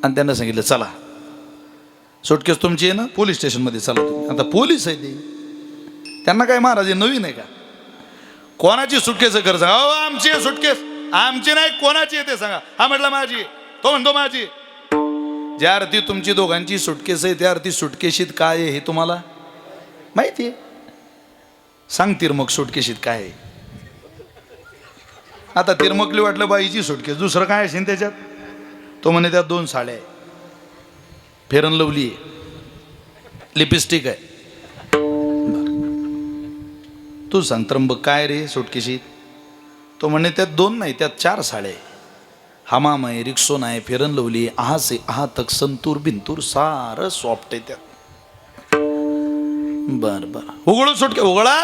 आणि त्यांना सांगितलं, चला सुटकेस तुमची आहे ना, पोलीस स्टेशनमध्ये चला तुम्ही. आता पोलीस आहे ते, त्यांना काय महाराज नवीन आहे का? कोणाची सुटकेस कर सांगा. अहो आमची आहे सुटकेस. आमची नाही, कोणाची आहे ते सांगा. हा म्हटलं माझी. तो म्हणतो माझी. ज्या अर्थी तुमची दोघांची सुटकेस आहे त्या अर्थी सुटकेशीत काय आहे हे तुम्हाला माहिती आहे. सांग तिरमक सुटकेशीत काय आहे. आता तिरमकली वाटलं बाईची सुटकेस, दुसरं काय असेल त्याच्यात. तो म्हणे त्यात 2 साड्या आहे, फेरन लवली आहे, लिपस्टिक आहे. तू सांग त्र्यंबक काय रे सुटकेशीत. तो म्हणे त्यात 2 नाही, त्यात 4 साड्या आहे. हमाम आहे, रिक्सोन आहे, फेरन लवली आहे, आहा से आहा तक संतूर बिंतूर सारं सॉफ्ट आहे त्यात. बर बर उघडून सुटके उघडा.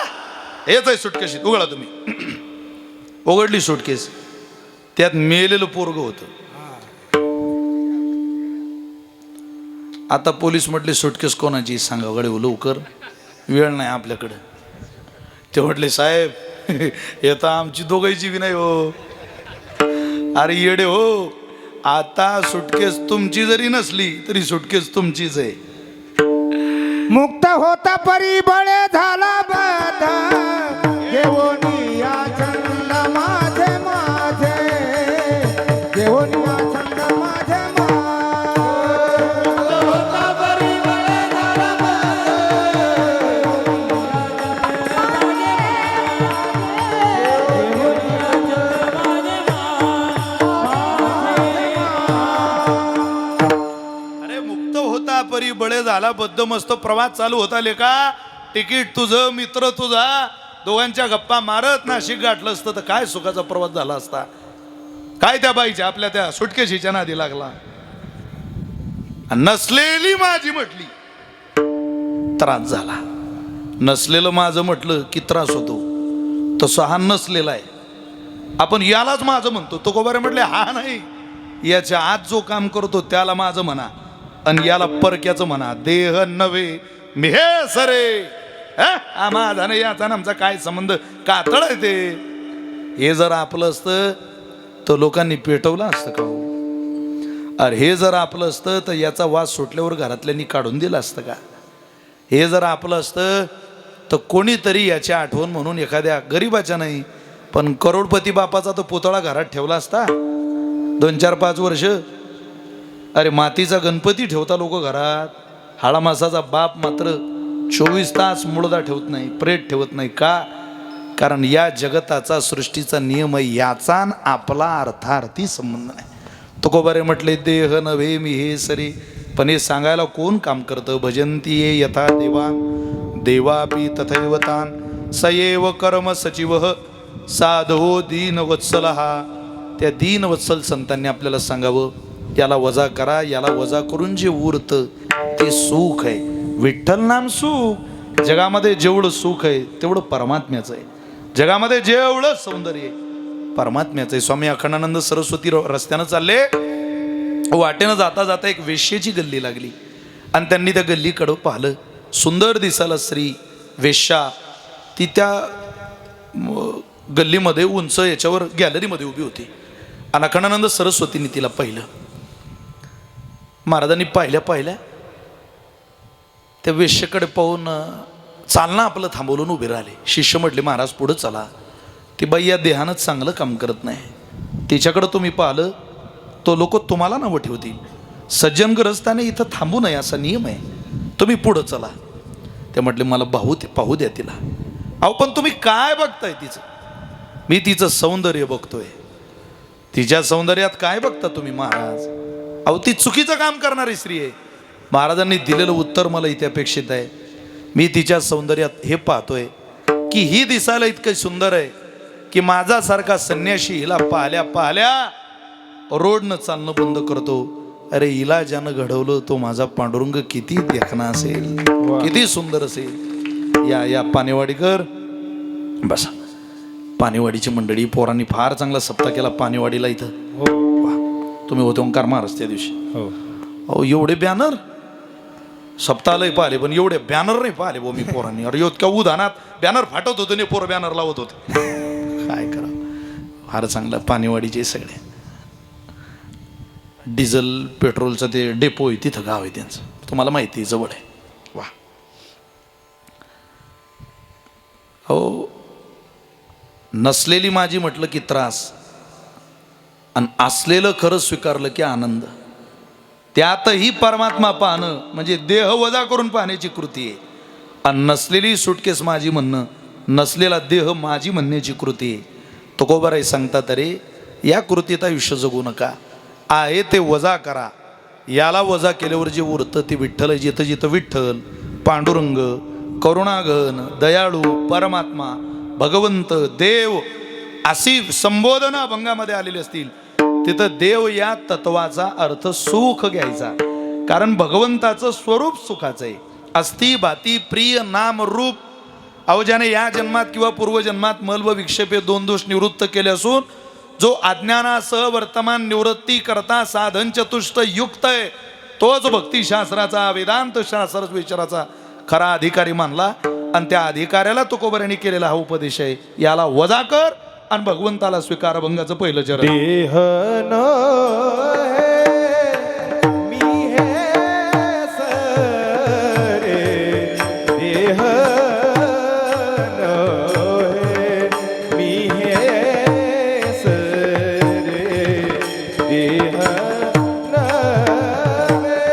हेच आहे सुटकेशीत, उघडा तुम्ही. उघडली सुटकेस, त्यात मेलेलं पोरग होतं. आता पोलीस म्हटले सुटकेस कोणाची सांगा गडे लवकर, वेळ नाही आपल्याकडे. ते म्हटले साहेब येता आमची दोघांची बी नाही हो. अरे येडे हो, आता सुटकेस तुमची जरी नसली तरी सुटकेस तुमचीच आहे. मुक्त होता परी बळे झाला बता देवोनी या छंद माझे माझे देवोनी या छंद माझे परी बळे झाला बद्द मस्त प्रवास चालू होता लेका. तिकीट तुझं, मित्र तुझा, दोघांच्या गप्पा मारत नाशिक गाठलं असतं तर काय सुखाचा प्रवास झाला असता. काय त्या बाईच्या आपल्या त्या सुटकेशीच्या नादी लागला. नसलेली माझी म्हटली त्रास झाला. नसलेलं माझं म्हटलं की त्रास होतो. तसं हा नसलेला आहे. आपण यालाच माझं म्हणतो. तो कोबारे म्हटले हा नाही, याच्या आत जो काम करतो त्याला माझं म्हणा आणि याला परक्याचं म्हणा. देह नव्हे मी हे सरे, माझा नाही याचा आमचा काय संबंध, कातळ आहे ते. हे जर आपलं असतं तर लोकांनी पेटवलं असतं का हो. अरे हे जर आपलं असतं तर याचा वास सुटल्यावर घरातल्यांनी काढून दिलं असतं का. हे जर आपलं असतं तर कोणीतरी याची आठवण म्हणून एखाद्या गरीबाच्या नाही पण करोडपती बापाचा तो पुतळा घरात ठेवला असता 2-4-5 वर्ष. अरे मातीचा गणपती ठेवता लोक घरात, हाळा मासाचा बाप मात्र 24 तास मुळदा ठेवत नाही, प्रेत ठेवत नाही. का? कारण या जगताचा सृष्टीचा नियम आहे, याचा आपला अर्थार्थी संबंध नाही. तुकोबारे म्हटले देह नव्हे मी हे सरी, पण हे सांगायला कोण काम करतं. भजंती ये यथा देवा देवापी तथैवतान सयेव कर्म सचिव साधो दीनवत्सलहा. त्या दीनवत्सल संतांनी आपल्याला सांगावं याला वजा करा, याला वजा करून जे उरतं ते सुख आहे. विठ्ठल नाम सुख. जगामध्ये जेवढं सुख आहे तेवढं परमात्म्याचं आहे. जगामध्ये जेवढं सौंदर्य आहे परमात्म्याचं आहे. स्वामी अखंडानंद सरस्वती रस्त्यानं चालले, वाटेनं जाता जाता एक वेश्येची गल्ली लागली आणि त्यांनी त्या गल्लीकडं पाहिलं. सुंदर दिसायला स्त्री वेश्या ती त्या गल्लीमध्ये उंच याच्यावर गॅलरीमध्ये उभी होती. आणि अखंडानंद सरस्वतींनी तिला पाहिलं. महाराजांनी पाहिल्या त्या वेश्येकडे पाहून चालणं आपलं थांबवून उभे राहिले. शिष्य म्हटले महाराज पुढं चला, ती बाई या देहानंच चांगलं काम करत नाही, तिच्याकडं तुम्ही पाहिलं तो लोक तुम्हाला नावं ठेवतील. सज्जन ग्रस्ताने इथं थांबू नये असा नियम आहे, तुम्ही पुढं चला. ते म्हटले मला पाहू द्या तिला. अहो पण तुम्ही काय बघताय तिचं. मी तिचं सौंदर्य बघतोय. तिच्या सौंदर्यात काय बघता तुम्ही महाराज. अहो ती चुकीचं काम करणारी स्त्री आहे. महाराजांनी दिलेलं उत्तर मला इथे अपेक्षित आहे. मी तिच्या सौंदर्यात हे पाहतोय की ही दिसायला इतकं सुंदर आहे की माझासारखा संन्याशी हिला पाहल्या रोडनं चालणं बंद करतो. अरे हिला ज्यानं घडवलं तो माझा पांडुरंग किती देखणा असेल, किती सुंदर असेल. या पानेवाडीकर बसा. पानेवाडीची मंडळी पोरांनी फार चांगला सप्ताह केला पानेवाडीला इथं. तुम्ही होते ओंकार महाराज त्या दिवशी. अहो एवढे बॅनर सप्ताहलाही पाहिले पण एवढे बॅनर नाही पाहिले बो मी पोरांनी. अरे इतक्या उधानात बॅनर फाटत होतो नाही, पोरं बॅनर लावत होते. काय करा. फार चांगलं पानेवाडीचे सगळे डिझेल पेट्रोलचं ते डेपो आहे तिथं गाव आहे त्यांचं, तुम्हाला माहिती आहे, जवळ आहे. वा हो. नसलेली माझी म्हटलं की त्रास आणि असलेलं खरं स्वीकारलं की आनंद. त्यातही परमात्मा पाहणं म्हणजे देह वजा करून पाहण्याची कृती आहे. आणि नसलेली सुटकेस माझी म्हणणं, नसलेला देह माझी म्हणण्याची कृती आहे. तुकोबाराय सांगतात, अरे या कृतीत आयुष्य जगू नका, आहे ते वजा करा. याला वजा केल्यावर जे उरतं ते विठ्ठल आहे. जिथं जिथं विठ्ठल, पांडुरंग, करुणाघन, दयाळू, परमात्मा, भगवंत, देव अशी संबोधनं अभंगामध्ये आलेली असतील, तिथं देव या तत्वाचा अर्थ सुख घ्यायचा. कारण भगवंताचं स्वरूप सुखाचं आहे. अस्ति भाती प्रिय नाम रूप. अहो ज्याने या जन्मात किंवा पूर्वजन्मात मल व विक्षेपे दोन दोष निवृत्त केले असून जो अज्ञानासह वर्तमान निवृत्ती करता साधन चतुष्ट युक्त आहे, तोच भक्तिशास्त्राचा, वेदांत शास्त्र विचाराचा खरा अधिकारी मानला. आणि त्या अधिकाऱ्याला तुकोबारायांनी केलेला हा उपदेश आहे. याला वजा कर आणि भगवंताला स्वीकार. अभंगाचं पहिलं चरण. देह न मी हे सरे, देह न मी हे सरे, देह न मी हे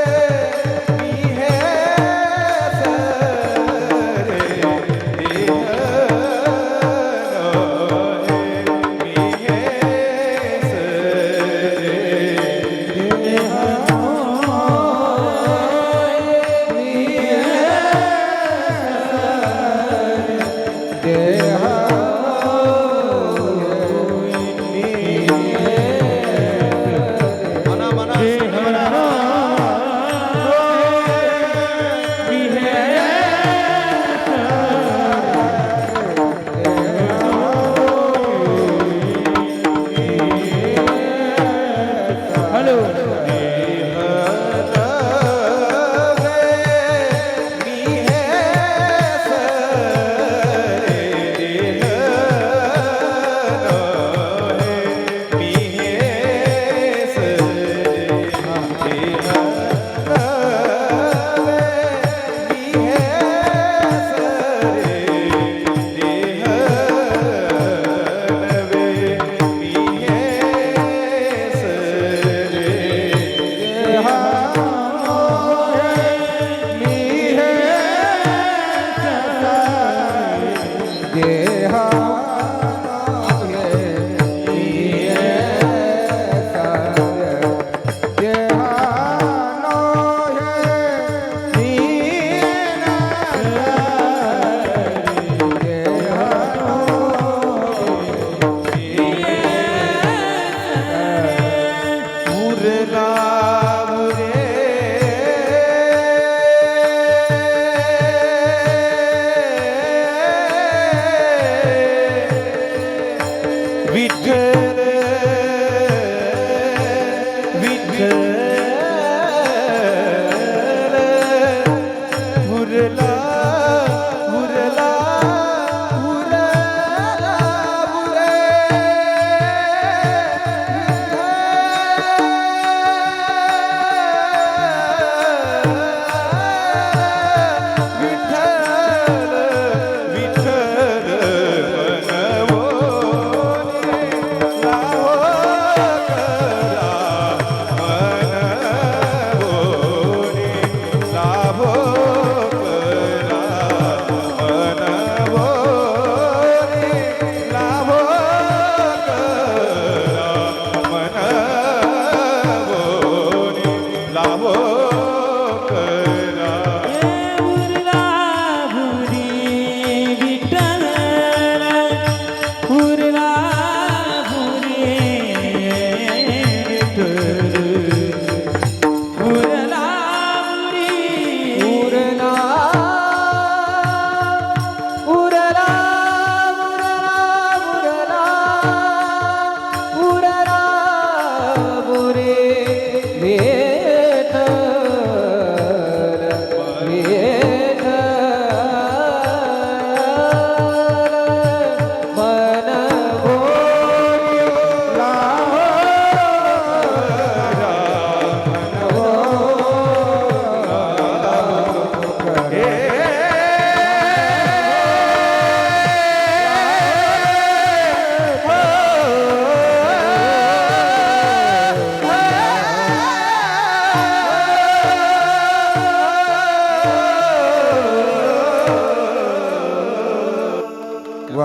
सरे, देह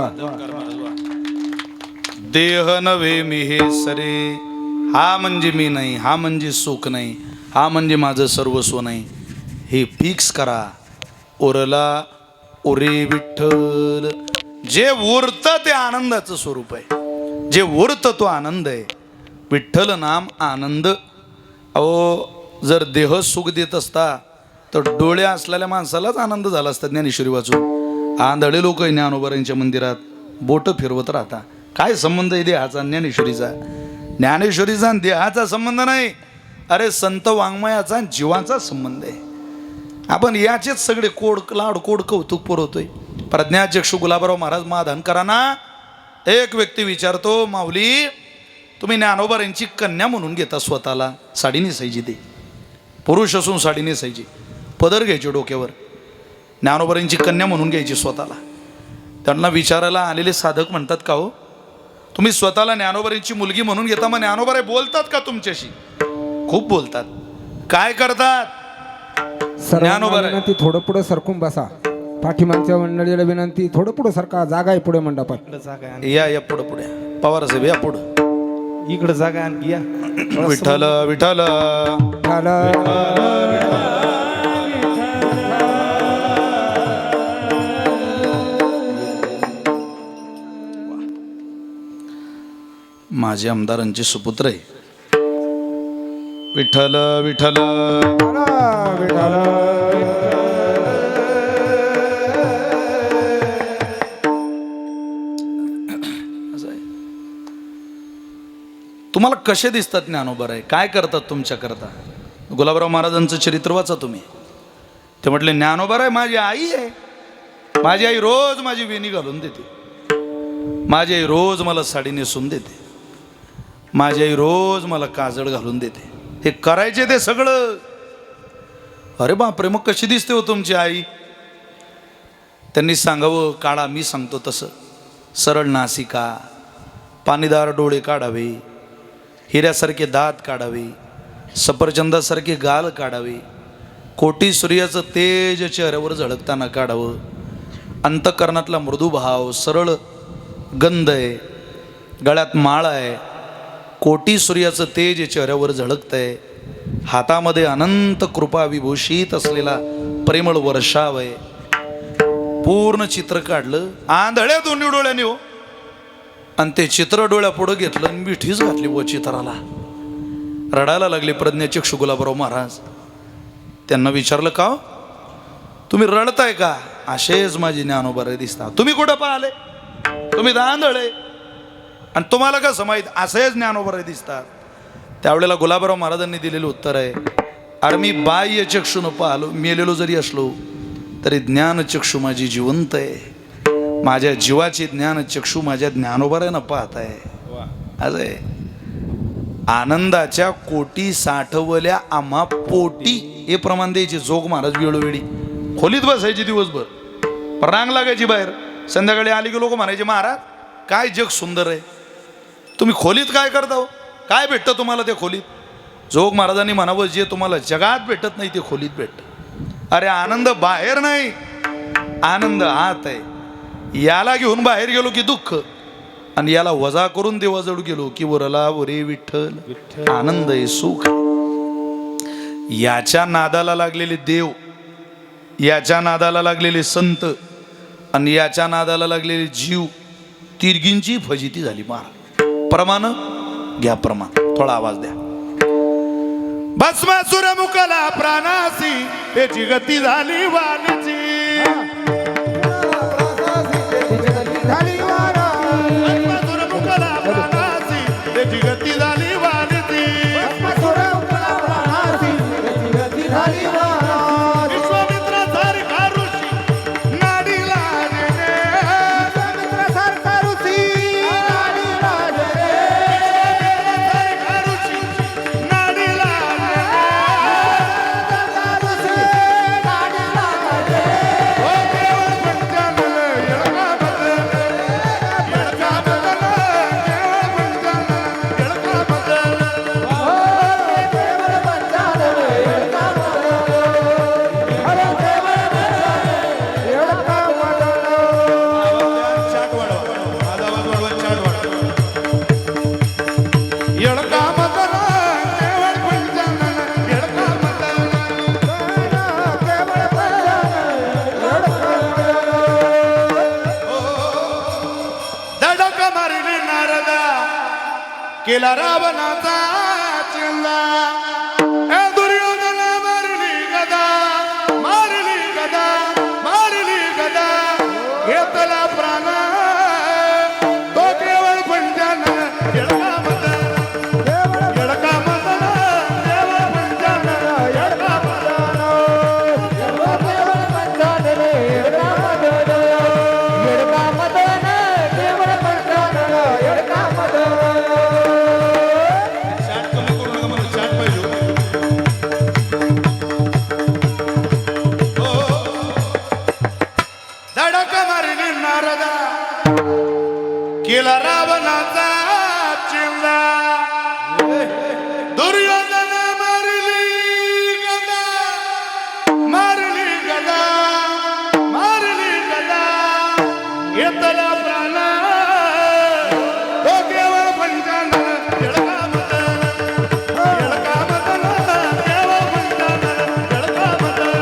वा देह नव्हे मी हे सरे, हा म्हणजे मी नाही, हा म्हणजे सुख नाही, हा म्हणजे माझं सर्वस्व नाही, हे फिक्स करा. ओरला ओरे विठ्ठल. जे उरतं ते आनंदाचं स्वरूप आहे, जे उरतं तो आनंद आहे. विठ्ठल नाम आनंद. अहो जर देह सुख देत असता तर डोळे असलेल्या माणसालाच आनंद झाला असता. ज्ञानेश्वरी वाचून आंधळे लोक ज्ञानोबारांच्या मंदिरात बोटं फिरवत राहता. काय संबंध आहे देहाचा ज्ञानेश्वरीचा? ज्ञानेश्वरीचा आणि देहाचा संबंध नाही, अरे संत वाङ्मयाचा आणि जीवाचा संबंध आहे. आपण याचेच सगळे कोड कौतुक पुरवतोय. प्रज्ञाचक्षु गुलाबराव महाराज महाधनकरांना एक व्यक्ती विचारतो, माऊली तुम्ही ज्ञानोबारांची कन्या म्हणून घेता स्वतःला, साडी नेसायची, ते पुरुष असून साडी नेसायची, पदर घ्यायचे डोक्यावर, ज्ञानोबारांची कन्या म्हणून घ्यायची स्वतःला. त्यांना विचारायला आलेले साधक म्हणतात, का हो तुम्ही स्वतःला ज्ञानोबारांची मुलगी म्हणून घेता, मग ज्ञानोबाराय बोलतात का तुमच्याशी? खूप बोलतात. काय करतात? सर्वांना विनंती थोडं पुढे सरकून बसा. पाठीमागच्या मंडळीला विनंती थोडं पुढे सरका, जागा आहे पुढे मंडपात. जागा आहे या पुढं पुढे पवार साहेब या पुढं. इकडं जागा आणखी या. विठ्ठल विठ्ठल माझे आमदारांचे सुपुत्र आहे. विठ्ठल विठ्ठल तुम्हाला कसे दिसतात ज्ञानोबाराय? काय करतात तुमच्या करता? गुलाबराव महाराजांचं चरित्र वाचा तुम्ही. ते म्हटले ज्ञानोबाराय माझी आई आहे, माझी आई रोज माझी वेणी घालून देते, माझी आई रोज मला साडी नेसून देते, माझी आई रोज मला काजळ घालून देते. हे करायचे ते सगळं. अरे बापरे, मग कशी दिसते हो तुमची आई? त्यांनी सांगावं, काढा, मी सांगतो तसं. सरळ नासिका, पाणीदार डोळे काढावे, हिऱ्यासारखे दात काढावे, सफरचंदासारखे गाल काढावे, कोटी सूर्याचं तेज चेहऱ्यावर झळकताना काढावं, अंतःकरणातला मृदुभाव, सरळ गंध आहे, गळ्यात माळ आहे, कोटी सूर्याचं तेज चेहऱ्यावर झळकत आहे, हातामध्ये अनंत कृपा विभूषित असलेला प्रेमळ वर्षाव आहे. पूर्ण चित्र काढलं आंधळ्या दोन्ही डोळ्याने हो, आणि ते चित्र डोळ्या पुढं घेतलं आणि मिठीच घातली व चित्राला. रडायला लागले प्रज्ञाचक्षु गुलाबराव महाराज. त्यांना विचारलं, का हो तुम्ही रडताय का? असेच माझी ज्ञानोबाराय दिसतात. तुम्ही कुठं पाहिले? तुम्ही तर आंधळे, आणि तुम्हाला कसं माहीत असेच ज्ञानोबाराय दिसतात? त्यावेळेला गुलाबराव महाराजांनी दिलेलं उत्तर आहे, अरे मी बाह्य चक्षुनं पाहलो, मेलेलो जरी असलो तरी ज्ञानचक्षु माझी जिवंत आहे. माझ्या जीवाची ज्ञानचक्षु माझ्या ज्ञानोबारायनं पाहत आहे. अरे आनंदाच्या कोटी साठवल्या आम्हा पोटी, हे प्रमाण द्यायचे. जोग महाराज वेळोवेळी खोलीत बसायची दिवसभर, रांग लागायची बाहेर. संध्याकाळी आली की लोक म्हणायचे, महाराज काय जग सुंदर आहे, तुम्ही खोलीत काय करता हो? काय भेटतं तुम्हाला त्या खोलीत? जोग महाराजांनी म्हणावं, जे तुम्हाला जगात भेटत नाही ते खोलीत भेटतं. अरे आनंद बाहेर नाही, आनंद आत आहे. याला घेऊन बाहेर गेलो की दुःख, आणि याला वजा करून देवाजवळ गेलो की वरला वरे विठ्ठल, आनंद आहे, सुख. याच्या नादाला लागलेले देव, याच्या नादाला लागलेले संत, आणि याच्या नादाला लागलेले जीव, तिरगींची फजिती झाली. महाराज प्रमाण घ्या, प्रमाण. थोडा आवाज द्या. भस्मासुर मुकला प्राणासी, त्याची गती झाली वाणीची. भस्मासुर मुकला प्राणासी, त्याची गती झाली वाणीची. विश्वामित्र सारखा ऋषी नाडी लागले, विश्वामित्र सारखा ऋषी नाडी लागले, विश्वामित्र सारखा ऋषी नाडी लागले, नाडी लागले. केला रावणाचा चिंदा ए दुर्योधना मारली गदा मारली गदा मारली गदा घेतला प्राण तो केवळ पंजान येडका मदन येडका मदन केवळ पंजान येडका मदन केवळ पंजान रे येडका मदन येडका मदन केवळ पंजान येडका मदन चाट कमी करू नका मला चाट पाहिजे हो धडक मारली नारदा केला रावणाचा चिंदा दुर्योधन मारली गदा मारली गदा मारली गदा येतला प्राण तो केवळ पंचान येडका मदन येडका मदन केवळ पंचान येडका मदन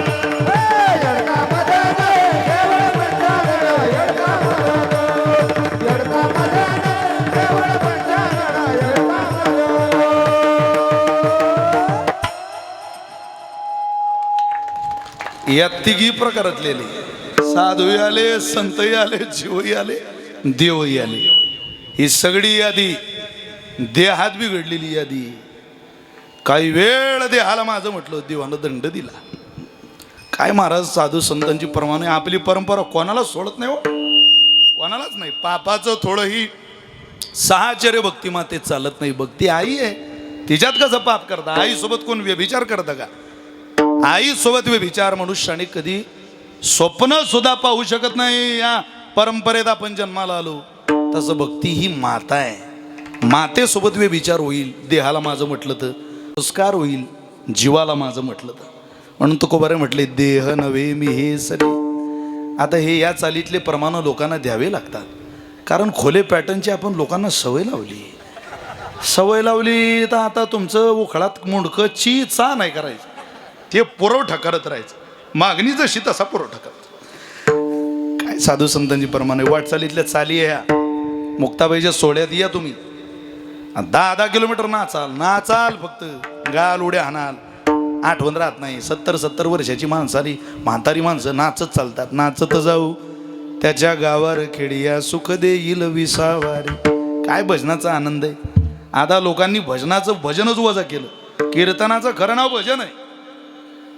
येडका मदन केवळ पंजान येडका मदन येडका मदन केवळ पंजान येडका मदन या तिघी प्रकारातले साधूही आले संतही आले जीवही आले देवही आले ही सगळी यादी देहात बिघडलेली यादी काही वेळ देहाला माझं म्हटलं देवानं दंड दिला काय महाराज साधू संतांची परमाने आपली परंपरा कोणाला सोडत नाही हो कोणालाच नाही पापाचं थोडंही साहचर्य भक्ती माते चालत नाही भक्ती आई आहे तिच्यात कसं पाप करता आई सोबत कोण व्यभिचार करता का आई सोबत व्यभिचार मनुष्याने कधी स्वप्न सुद्धा पाहू शकत नाही या परंपरेत आपण जन्माला आलो तसं भक्ती ही माता आहे मातेसोबत व्यभिचार होईल देहाला माझं म्हटलं तर संस्कार होईल जीवाला माझं म्हटलं तर म्हणून तुकोबारे म्हटले देह नव्हे मी हे सरी आता हे या चालीतले प्रमाण लोकांना द्यावे लागतात कारण खोले पॅटर्नची आपण लोकांना सवय लावली तर आता तुमचं उखळात मुंडकं चा नाही करायचं ते पुरवठा करत राहायचं मागणी जशी तसा पुरवठा करत काय साधू संतांची प्रमाणे वाटचालीतल्या चाली आहे ह्या मुक्ताबाईच्या सोहळ्यात या तुम्ही 10 किलोमीटर नाचाल फक्त गाल उड्या हाणाल आठवण राहत नाही 70 वर्षाची माणसाली म्हातारी माणसं नाचत चालतात नाचत जाऊ त्याच्या गावार खेडिया सुख देईल विसावारी काय भजनाचा आनंद आहे आता लोकांनी भजनाचं भजनच वजा केलं कीर्तनाचं खरं नाव भजन आहे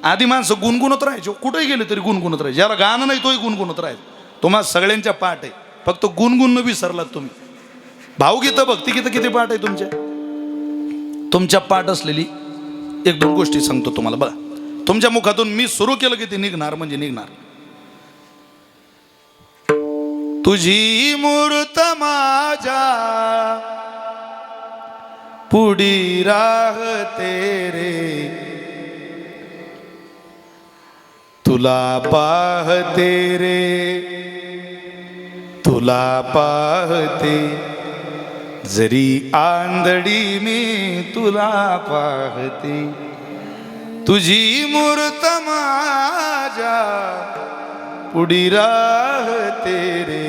आधी माणसं गुणगुणत राहायचो कुठेही गेले तरी गुणगुणत राहायचे ज्याला गाणं नाही तोही गुणगुणत राहायचं तुम्हाला सगळ्यांच्या पाठ आहे फक्त गुणगुण विसरलात तुम्ही भावगीतं भक्तिगीतं किती पाठ आहे तुमच्या पाठ असलेली 1-2 गोष्टी सांगतो तुम्हाला बघा तुमच्या मुखातून मी सुरू केलं की ते निघणार म्हणजे निघणार तुझी मूर्त माझ्या पुढी राहते रे तुला पाहते रे तुला पाहते जरी आंधळी मी तुला पाहते तुझी मूर्त माझ्या पुढी राहते रे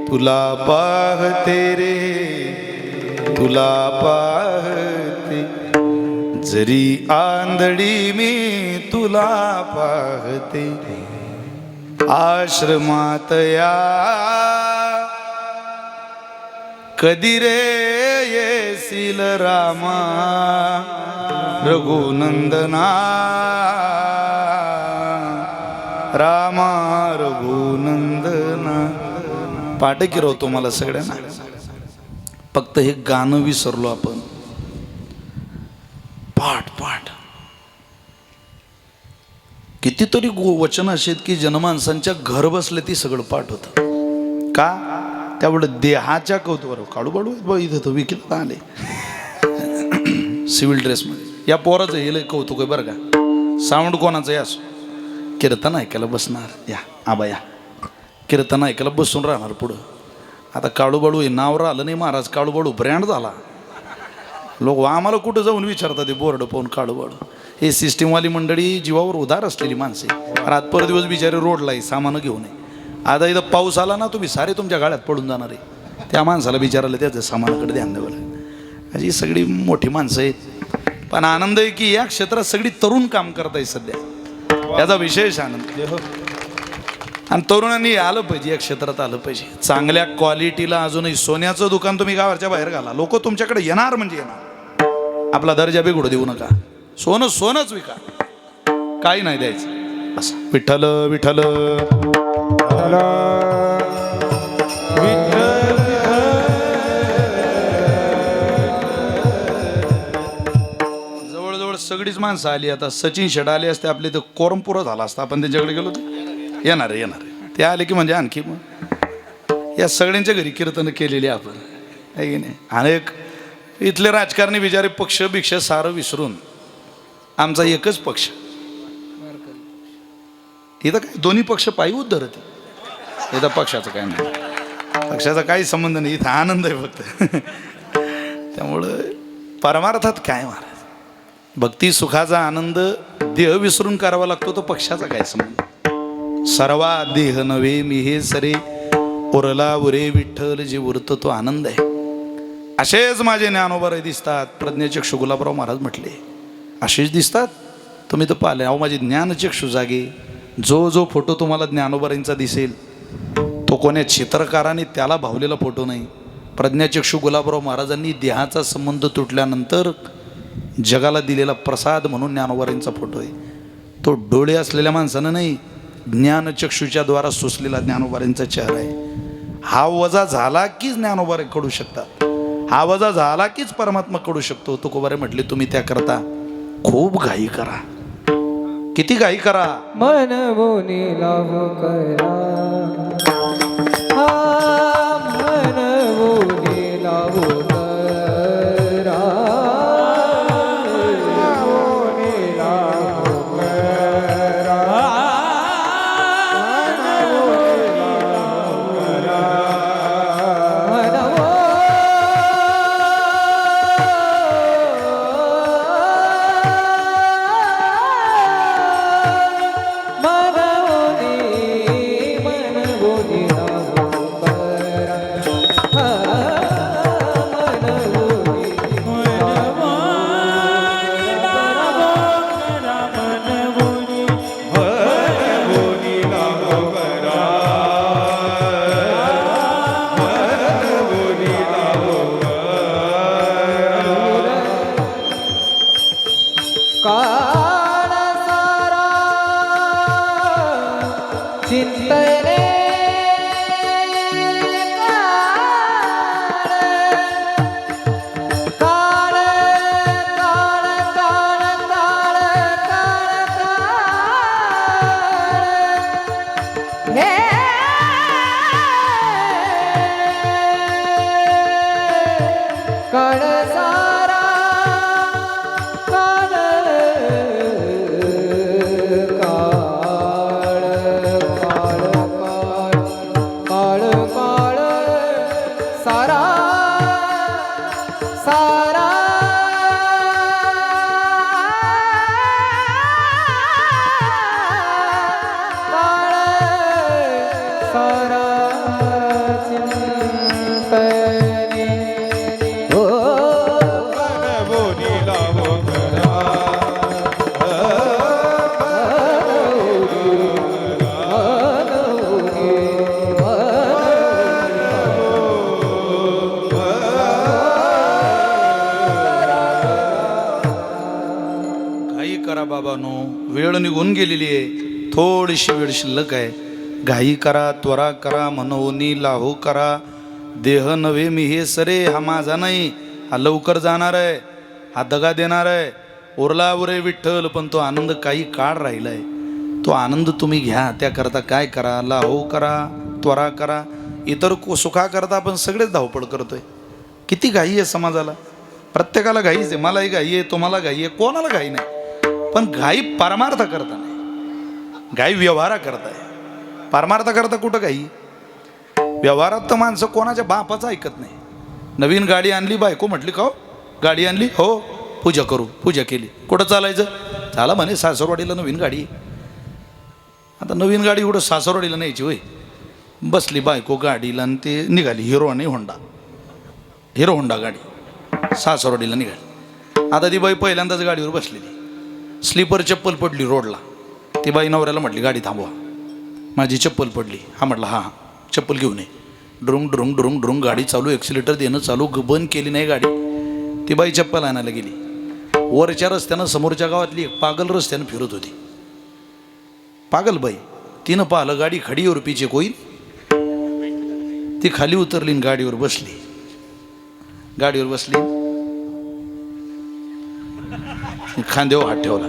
तुला पाहते रे तुला पाहते जरी आंधळी मी तुला पाहते आश्रमात या कधी रे येशील रामा रघुनंदना रामा रघुनंदना पाठ गिरवतो मला सगळ्यांना फक्त हे गाणं विसरलो आपण पाठ कितीतरी वचन अशी आहेत की जनमानसांच्या घर बसले ती सगळं पाठ होतं का त्यामुळं देहाच्या कौतुकावर काळूबाडू इथं तो विकील आले सिव्हिल ड्रेसमध्ये या पोराचं हे लय कौतुक आहे बरं का साऊंड कोणाचं या कीर्तन ऐकायला बसणार या आबा या कीर्तन ऐकायला बसून राहणार पुढं आता काळूबाडू हे नाव राहिलं नाही महाराज काळूबाडू ब्रँड झाला लोक आम्हाला कुठं जाऊन विचारतात ते बोर्ड पाहून काळूबाडू हे सिस्टीमवाली मंडळी जीवावर उधार असलेली माणसे रात पर दिवस बिचारे रोडला आहे सामानं घेऊन आहे आता इथं पाऊस आला ना तुम्ही सारे तुमच्या गाड्यात पडून जाणार आहे त्या माणसाला बिचारायला त्याचं सामानाकडे ध्यान द्यावं लागेल. अशी सगळी मोठी माणसं आहेत. पण आनंद आहे की या क्षेत्रात सगळी तरुण काम करताय सध्या, याचा विशेष आनंद. आणि तरुणांनी आलं पाहिजे, या क्षेत्रात आलं पाहिजे. चांगल्या क्वालिटीला अजूनही सोन्याचं दुकान तुम्ही गावाच्या बाहेर घाला, लोक तुमच्याकडे येणार म्हणजे येणार. आपला दर्जा बिघडू देऊ नका. सोनं सोनंच विका, काही नाही द्यायचं. असं विठ्ठल विठ्ठल जवळजवळ सगळीच माणसं आली. आता सचिन शेट आले असते आपले तर कोरम पुरं झाला असता, आपण त्यांच्याकडे गेलो तर येणार ते आले की म्हणजे आणखी मग या सगळ्यांच्या घरी कीर्तन केलेली आपण आहे की नाही. अनेक इथले राजकारणी बिचारे पक्ष भिक्ष सारं विसरून आमचा एकच पक्ष. इथं काय दोन्ही पक्ष पायी उद्धरते, इथं पक्षाचं काय नाही, पक्षाचा काही संबंध नाही. इथं आनंद आहे फक्त. त्यामुळं परमार्थात काय महाराज, भक्ती सुखाचा आनंद देह विसरून करावा लागतो, तो पक्षाचा काय संबंध. सर्वा देह नव्हे मी हे सरे, उरला उरे विठ्ठल जे उरतो तो आनंद आहे. असेच माझे ज्ञानोबा दिसतात. प्रज्ञाचक्षु गुलाबराव महाराज म्हटले असेच दिसतात. तुम्ही तर पाहिले. अहो माझे ज्ञानचक्षु जागे. जो जो फोटो तुम्हाला ज्ञानोबारांचा दिसेल तो कोण्या चित्रकाराने त्याला भावलेला फोटो नाही. प्रज्ञाचक्षु गुलाबराव महाराजांनी देहाचा संबंध तुटल्यानंतर जगाला दिलेला प्रसाद म्हणून ज्ञानोबारांचा फोटो आहे. तो डोळे असलेल्या माणसानं नाही, ज्ञानचक्षुच्या द्वारा सुचलेला ज्ञानोबारांचा चेहरा आहे. हा वजा झाला कीच ज्ञानोबारे कडू शकतात. हा वजा झाला कीच परमात्मा कडू शकतो. तुकोबारे म्हटले तुम्ही त्याकरता खूप घाई करा. किती घाई करा. मन बोनी लावो करा, मन बोनी लावो करा, बोनी लावो करा, काळ सारा चिंतने काळ काळ काळ काळ काळ काळ हे काळ सारा बाबांनो, वेळ निघून गेलेली आहे. थोडीशी वेळ शिल्लक आहे. घाई करा, त्वरा करा, मनवनी लाहो करा. देह नव्हे मी हे सरे, हा माझा नाही, हा लवकर जाणार आहे, हा दगा देणार आहे. उरला उरे विठ्ठल, पण तो आनंद काही काळ राहिलाय. तो आनंद तुम्ही घ्या. त्याकरता काय करा, लाहो करा, त्वरा करा. इतर सुखाकरता आपण सगळेच धावपळ करतोय. किती घाई आहे समाजाला. प्रत्येकाला घाईच आहे. मलाही घाई आहे, तुम्हाला घाई आहे, कोणाला घाई नाही. पण घाई परमार्थ करता नाही, घाई व्यवहारा करताय. परमार्थ करता कुठं घाई. व्यवहारात तर माणसं कोणाच्या बापाचं ऐकत नाही. नवीन गाडी आणली, बायको म्हटली का हो गाडी आणली, हो पूजा करू, पूजा केली. कुठं चालायचं, चाला म्हणे सासरवाडीला नवीन गाडी. आता नवीन गाडी कुठं सासरवाडीला न्यायची होय. बसली बायको गाडीला आणि ते निघाली हिरो आणि हिरो होंडा गाडी सासरवाडीला निघाली. आता ती बाई पहिल्यांदाच गाडीवर बसलेली, स्लीपर चप्पल पडली रोडला. ती बाई नवऱ्याला म्हटली गाडी थांबवा, माझी चप्पल पडली. हा म्हटलं हां चप्पल घेऊन ये. ड्रुंग ड्रुंग ड्रुंग ड्रुंग गाडी चालू, एक्सिलेटर देणं चालू, बंद केली नाही गाडी. ती बाई चप्पल आणायला गेली. वरच्या रस्त्यानं समोरच्या गावातली एक पागल रस्त्यानं फिरत होती. पागल बाई, तिनं पाहिलं गाडी खडी और पीछे कोई. ती खाली उतरली आणि गाडीवर बसली. खांद्यावर हात ठेवला.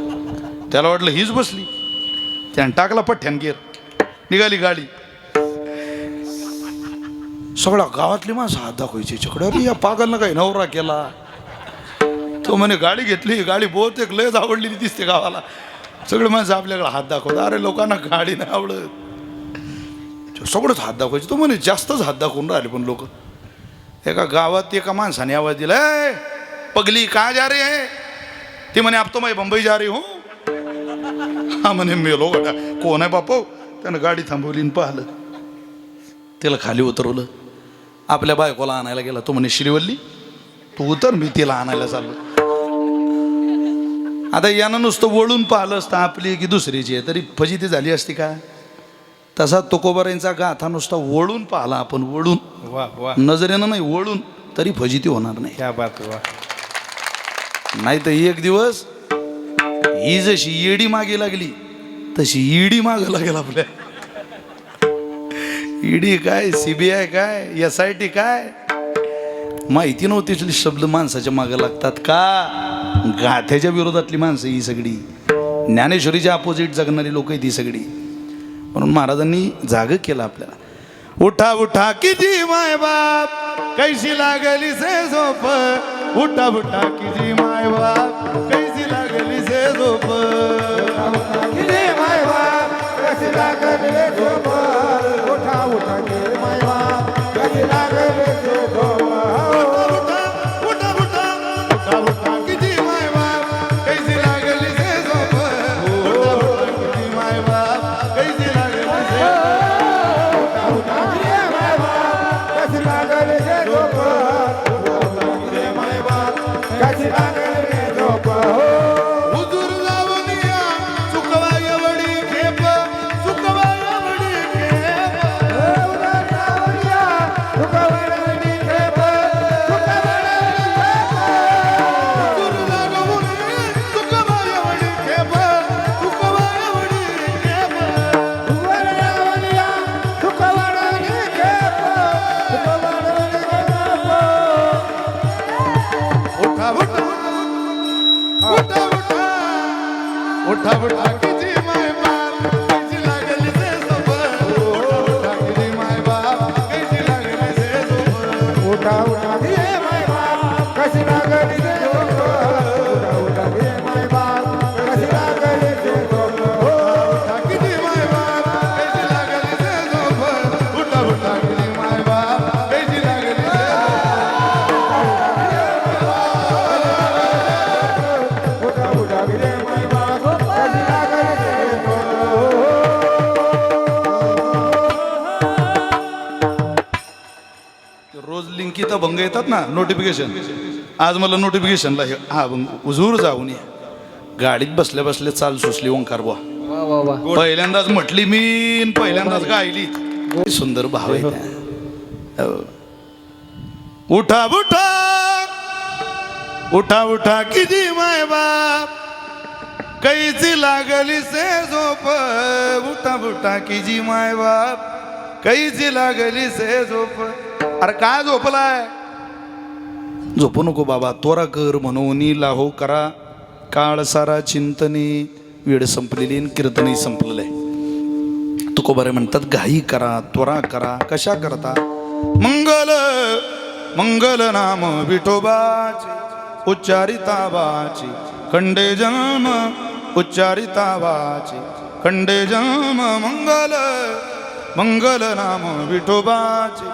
त्याला वाटलं हीच बसली. त्यानं टाकला पठ्ठ्यान गेर, निघाली गाडी. सगळ्या गावातली माणसं हात दाखवायची चकडे, अरे या पागलनं काही नवरा केला. तो म्हणे गाडी घेतली, गाडी बहुतेक लयच आवडलेली दिसते गावाला. सगळे माणसं आपल्याकडे हात दाखवतात. अरे लोकांना गाडी नाही आवडत, सगळंच हात दाखवायचे. तो म्हणे जास्तच हात दाखवून राहिले. पण लोक, एका गावात एका माणसाने आवाज दिला, ए पगली कहाँ जा रही है. ती म्हणे आप तो मैं बंबई जा रही हूँ. हा म्हणे मेलो गड्या, कोण आहे बापो. त्यानं गाडी थांबवली आणि पाहिलं, त्याला खाली उतरवलं. आपल्या बायकोला आणायला गेला. तो म्हणे श्रीवल्ली तू उतर, मी तिला आणायला चाललो. आता यानं नुसतं वळून पाहिलं असतं आपली की दुसरीची आहे तरी फजिती झाली असती का. तसा तुकोबारांचा गाथा नुसता वळून पाहिला आपण, वळून, वा वा, नजरेनं नाही वळून, तरी फजिती होणार नाही. क्या बात. वा, नाही तर एक दिवस ही जशी येडी मागे लागली तशी ईडी मागे लागेल आपल्या. ईडी काय, CBI काय, SIT काय, माहिती नव्हती शब्द माणसाच्या मागे लागतात का. गाथ्याच्या विरोधातली माणसं ही सगळी, ज्ञानेश्वरीच्या अपोजिट जगणारी लोक आहेत ही सगळी. म्हणून महाराजांनी जाग केलं आपल्याला. उठा उठा किती माय बाप कैसी लागली से झोप. उठा उठा किती माय बाप कैसी लागली से झोप. किती माय बाप कशी लागली झोप. उठा उठा किती माय बाप कशी लागली झोप. उठा उठा किती माय बाप कैसी लागली से झोप. उठा किती माय बाप कैसी लागली से झोप. उठा उठा किती माय बाप कशी लागली से झोप. उठा उठा किती माय बाप कशी लागली से झोप. उठा किती माय बाप कैसी लागली से झोप. उठा उठा किती माय बाप कैसी लागली से झोप. उठा उठा किती माय बाप कशी लागली से झोप. रोज लिंकीचा भंग येतात ना, नोटिफिकेशन. आज मला नोटिफिकेशनला हा भंग हुजूर जाऊन या. गाडीत बसल्या बसल्या चाल सुचली ओंकार बुवा. वा वा वा. पहिल्यांदाच म्हटली मी, पहिल्यांदाच गायली. सुंदर भाव आहे त्या. हो. उठा उठा उठा उठा किती माय बाप कैसी लागली से झोप. उठा उठा किती माय बाप कैसी लागली से झोप. अरे काय झोपलाय. झोपू नको बाबा, त्वरा कर म्हणून लाहो करा. काळ सारा चिंतने, वेळ संपलेली आणि कीर्तनही संपलेलं आहे. तुकोबारे म्हणतात घाई करा, त्वरा करा. कशा करता. मंगल मंगल नाम विठोबाचे उच्चारिता वाची. खंडे जन्म उच्चारिता वाची. खंडे जन्म मंगल मंगल नाम विठोबाचे.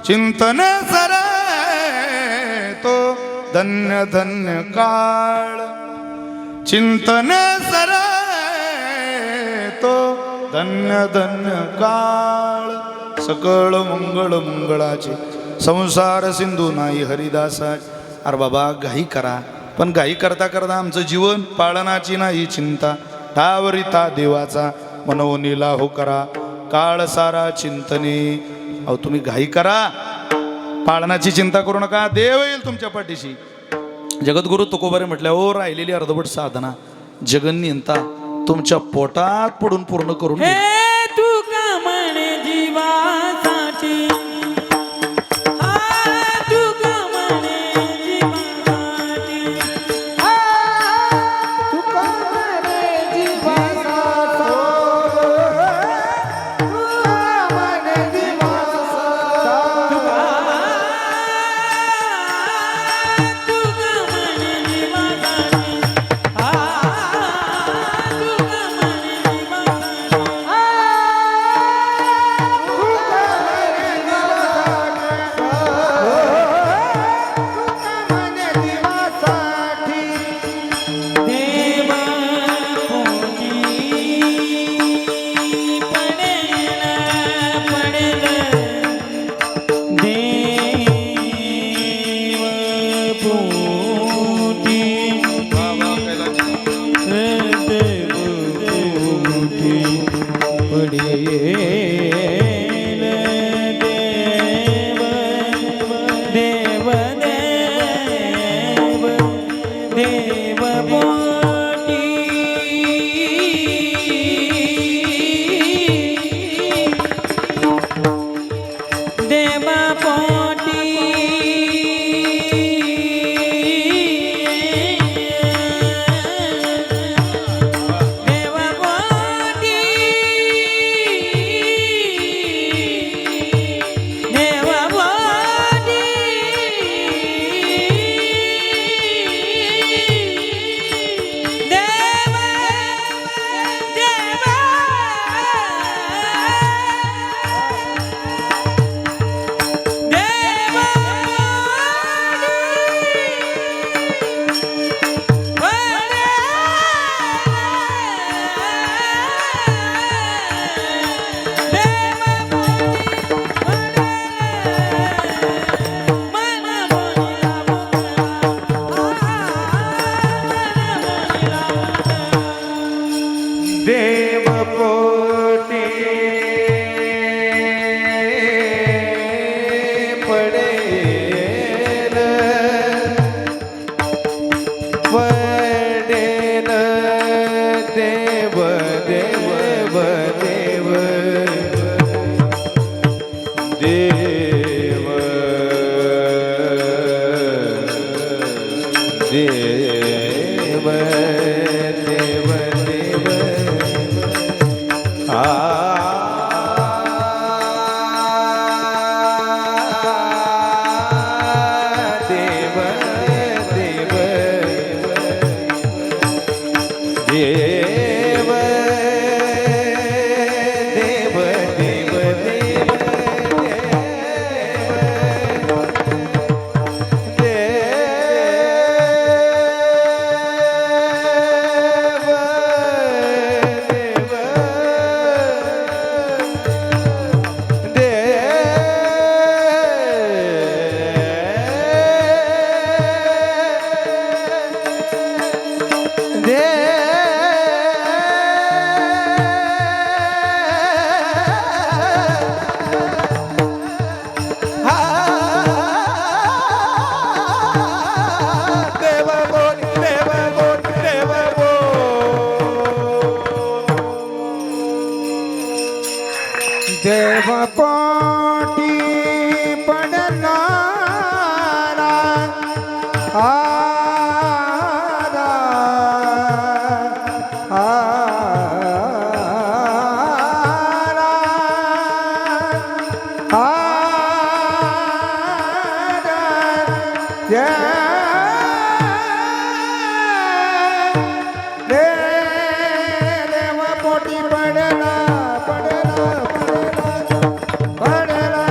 चिंतन सरे तो धन्य धन्य काळ. चिंतन सरे तो धन्य धन्य काळ. सकळ मंगळ मंगळाचे संसार सिंधू नाही हरिदासा. अरे बाबा घाई करा, पण घाई करता करता आमचं जीवन पाळनाची नाही चिंता. ठावरिता देवाचा मनवनीला हो करा काळ सारा चिंतने. अहो तुम्ही घाई करा, पाळनाची चिंता करू नका, देव येईल तुमच्या पाठीशी. जगद्गुरु तुकोबारे म्हटल्या हो राहिलेली अर्धवट साधना जगन्यंता तुमच्या पोटात पडून पूर्ण करून हे घेईल. तू का म्हणे जीवासाठी, हा तू का म्हणे जीवासाठी, हा, तुका म्हणे जीवाचा तुका म्हणे जीवाचा तू का म्हणे जीवासाठी, हा तू का म्हणे जीवासाठी. देव पोटी पडेल पडेल, देव पोटी पडेल, देव देव देव पोटी देव पोटी देव पोटी देव पोटी देव देव पोटी पडेल पडेल, देव देव देव देव देव देव देव देव देव देव देव देव देव पोटी पडला आरा आरा आरा देव पोटी पडला पडला पडला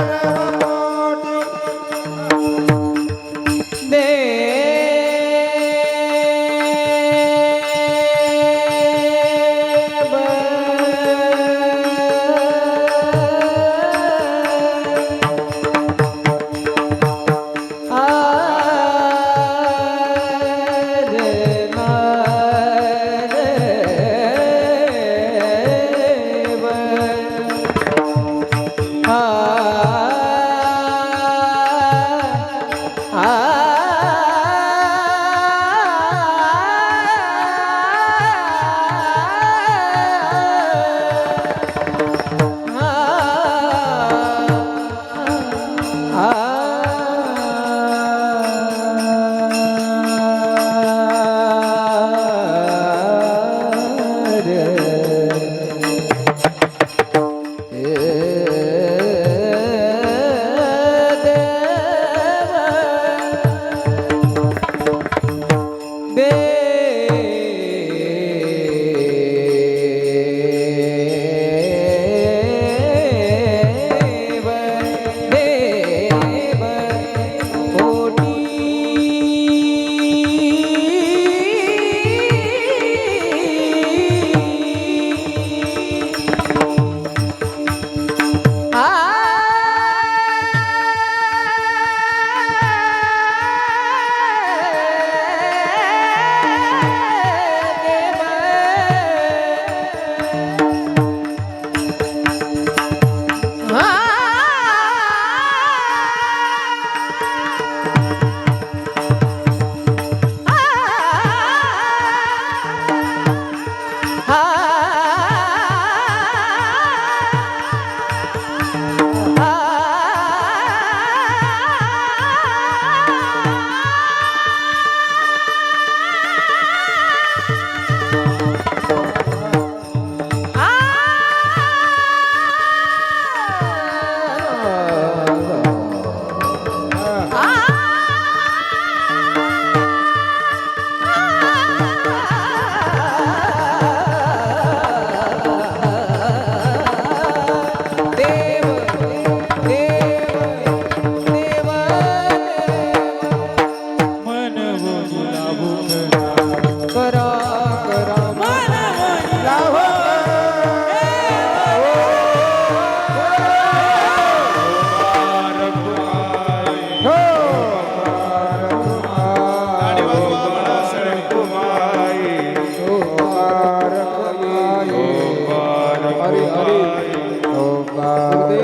हरी हरी ओम बारक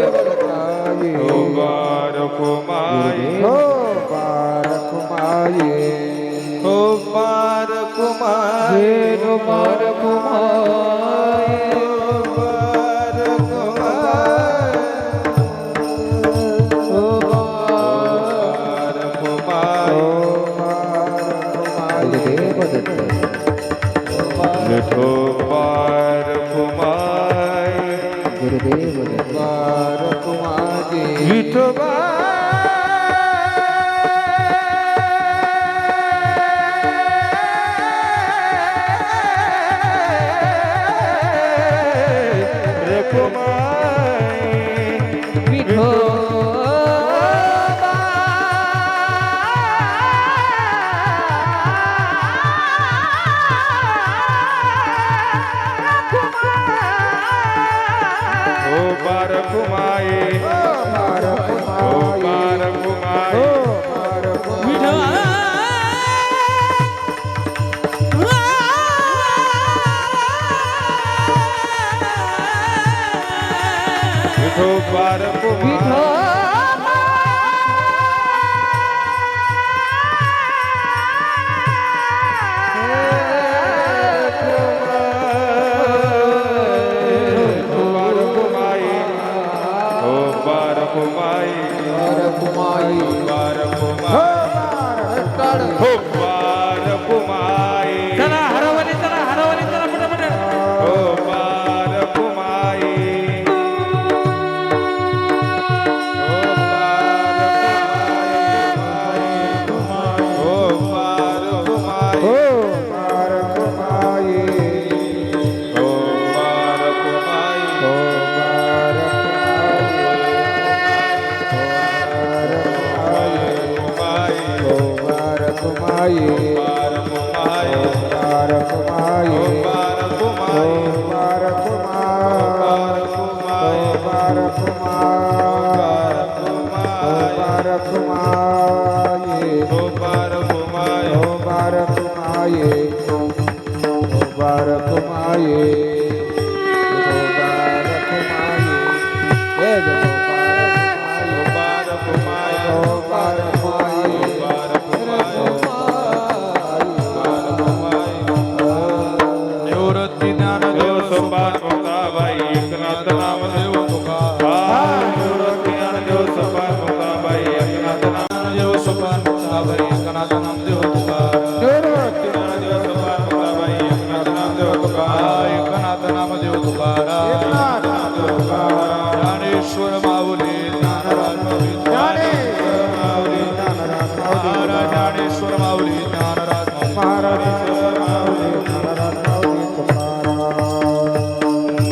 माये बारक माये ओम बारक माये ओम बारक माये ओम बारक माये चला हरवली चला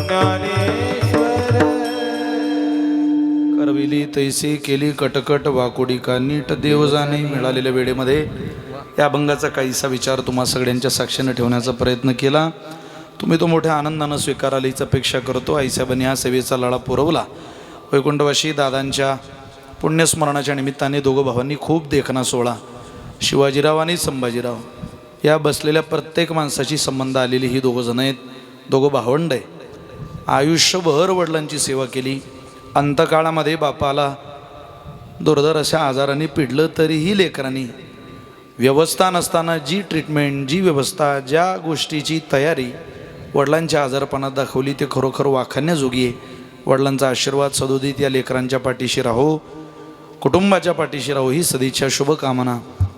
पटापट करविली तैसी केली कटकट वाकोडी का नीट देव जाणे. मिळालेल्या वेळेमध्ये या अभंगाचा काहीसा विचार तुम्हा सगळ्यांच्या साक्षीने ठेवण्याचा प्रयत्न केला. तुम्ही तो मोठ्या आनंदानं स्वीकाराल हीच अपेक्षा करतो. आईसाहेबांनी हा सेवेचा लढा पुरवला. वैकुंठवासी दादांच्या पुण्यस्मरणाच्या निमित्ताने दोघं भावांनी खूप देखणा सोहळा. शिवाजीराव आणि संभाजीराव या बसलेल्या प्रत्येक माणसाची संबंध आलेली ही दोघं जण आहेत. दोघं भावंड आहे. आयुष्यभर वडिलांची सेवा केली. अंतकाळामध्ये बापाला दुर्धर अशा आजाराने पिडलं तरीही लेकरांनी व्यवस्था नसताना जी ट्रीटमेंट, जी व्यवस्था, ज्या गोष्टीची तयारी वडिलांच्या आजारपणात दाखवली ते खरोखर वाखाणण्याजोगी आहे. वडिलांचा आशीर्वाद सदोदित या लेकरांच्या पाठीशी राहो, कुटुंबाच्या पाठीशी राहो ही सदिच्छा शुभकामना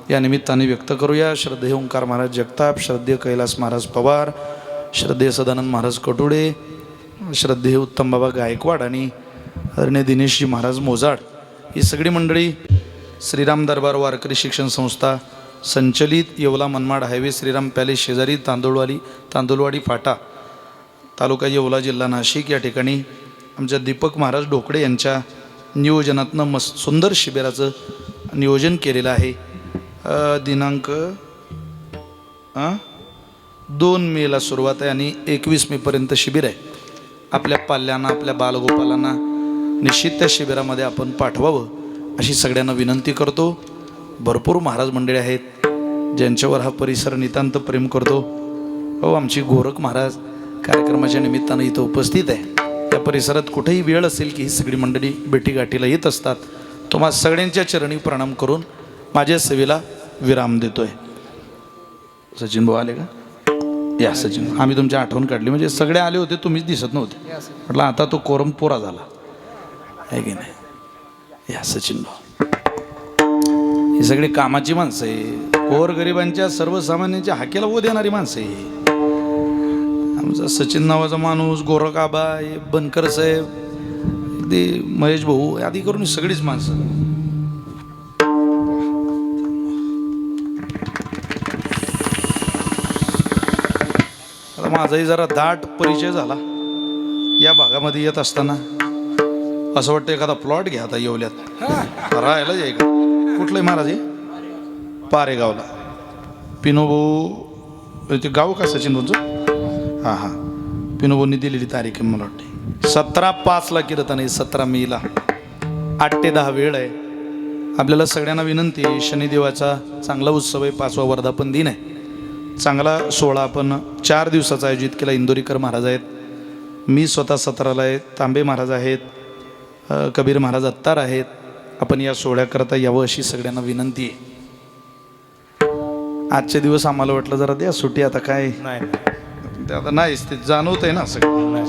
या निमित्ताने व्यक्त करूया. श्रद्धेय ओंकार महाराज जगताप, श्रद्धेय कैलास महाराज पवार, श्रद्धेय सदानंद महाराज कटुडे, श्रद्धेय उत्तम बाबा गायकवाड आणि आदरणीय दिनेशजी महाराज मोजाड ही सगळी मंडळी श्रीराम दरबार वारकरी शिक्षण संस्था संचलित येवला मनमाड हायवे श्रीराम पॅलेस शेजारी तांदुळवाडी फाटा तालुका येवला जिल्हा नाशिक या ठिकाणी आमच्या दीपक महाराज ढोकळे यांच्या नियोजनातनं सुंदर शिबिराचं नियोजन केलेलं आहे. दिनांक 2 मेला सुरुवात आहे आणि 21 मेपर्यंत शिबिर आहे. आपल्या पाल्यांना, आपल्या बालगोपालांना निश्चित त्या शिबिरामध्ये आपण पाठवावं अशी सगळ्यांना विनंती करतो. भरपूर महाराज मंडळी आहेत ज्यांच्यावर हा परिसर नितांत प्रेम करतो. हो, आमची गोरख महाराज कार्यक्रमाच्या निमित्तानं इथं उपस्थित आहे. या परिसरात कुठेही वेळ असेल की ही सगळी मंडळी भेटीगाठीला येत असतात. तुम्हा सगळ्यांच्या चरणी प्रणाम करून माझ्या सेवेला विराम देतोय. सचिन भाऊ आले का? या सचिन, आम्ही तुमची आठवण काढली, म्हणजे सगळे आले होते, तुम्हीच दिसत नव्हते. म्हटलं आता तो कोरम पुरा झाला आहे की नाही. या सचिन भाऊ, ही सगळी कामाची माणसं आहे, गोरगरिबांच्या सर्वसामान्यांच्या हाकेला वो देणारी माणसं आहे. आमचा सचिन नावाचा माणूस, गोरख आबा, हे बनकर साहेब, अगदी महेश भाऊ, आधी करून सगळीच माणसं. आता माझाही जरा दाट परिचय झाला या भागामध्ये येत असताना. असं वाटतं एखादा प्लॉट घ्या आता येवल्यात राहायला जाय का. कुठलंही महाराज आहे? पारेगावला. पिनोभाऊ, ते गाव का सचिन भाऊचं? हां हां, पिनोभाऊंनी दिलेली तारीख आहे मला वाटते 17/5 कीर्तन आहे, 17 मेला. 8 ते 10 वेळ आहे. आपल्याला सगळ्यांना विनंती आहे, शनिदेवाचा चांगला उत्सव आहे, 5वा वर्धापन दिन आहे. चांगला सोहळा आपण 4 दिवसाचा आयोजित केला. इंदोरीकर महाराज आहेत, मी स्वतः 17ला आहे, तांबे महाराज आहेत, कबीर महाराज अत्तार आहेत. आपण या सोहळ्याकरता यावं अशी सगळ्यांना विनंती आहे. आजचे दिवस आम्हाला वाटलं जरा द्या सुट्टी, आता काय नाही ते आता नाहीच, ते जाणवत आहे ना सगळं.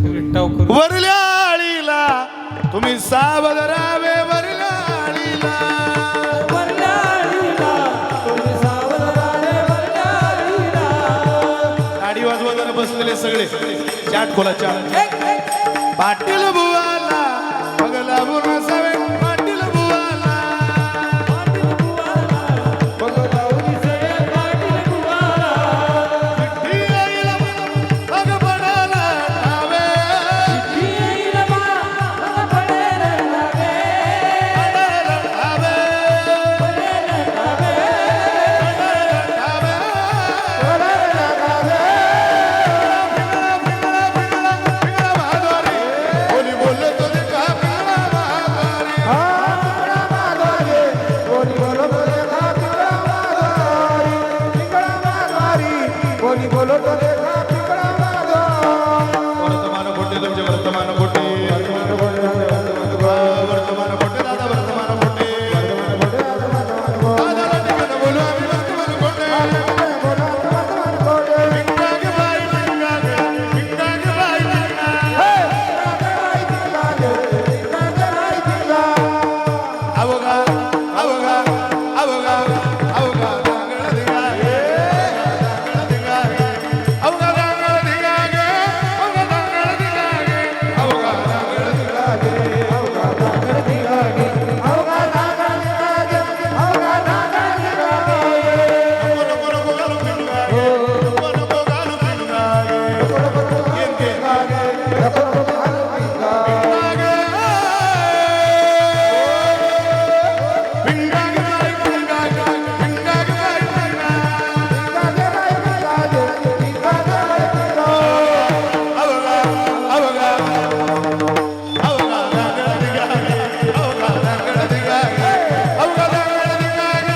सगळे टाव करू. वरल्या आळीला तुम्ही सावध राहावे, वरल्या आळीला. गाडी वाजवायला बसलेले सगळे चाट खोला चाट. पाटील बुवाला मग लागून असावे, पाटील बुवाला. चिठ्ठी येईल मग पडायला ठावे. पडायला ठावे. कोणी बोलले तो ते का वर्तमान खोटे, तुमचे वर्तमान खोटे, वर्तमान खोटे दादा, वर्तमान खोटे. दादाला ठिकाण बोलू आम्ही वर्तमान खोटे. भिंगाग बाई भिंगाग, भिंगाग बाई भिंगाग. अवघा अवघा अवघा अवघा रांगण धिंगागे, रांगण धिंगागे, अवघा रांगण धिंगागे, अवघा रांगण धिंगागे, अवघा रांगण धिंगागे. नको नको घालू भिंगागे, नको नको घालू भिंगागे. येन घे. भिंगाग बाई भिंगाग, भिंगाग बाई भिंगाग. अवघा अवघा अवघा रांगण धिंगागे, अवघा रांगण धिंगागे, अवघा रांगण धिंगागे,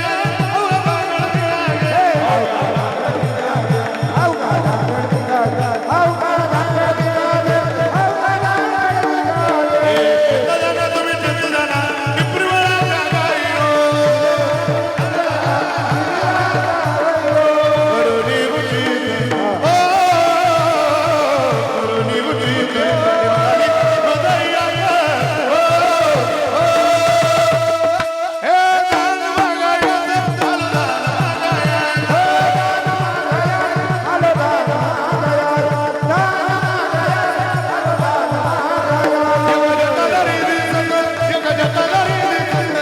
अवघा रांगण धिंगागे. दादा तुम्ही टिपू जाना, टिपरीवाला जागाई हो. करुणी बुटी, ओ करुणी बुटी, निवाली बधाईया ग. ओ हे दान मागाया, दान मागाया. एवढ्या तलरी दिसत, एवढ्या तलरी दिसत.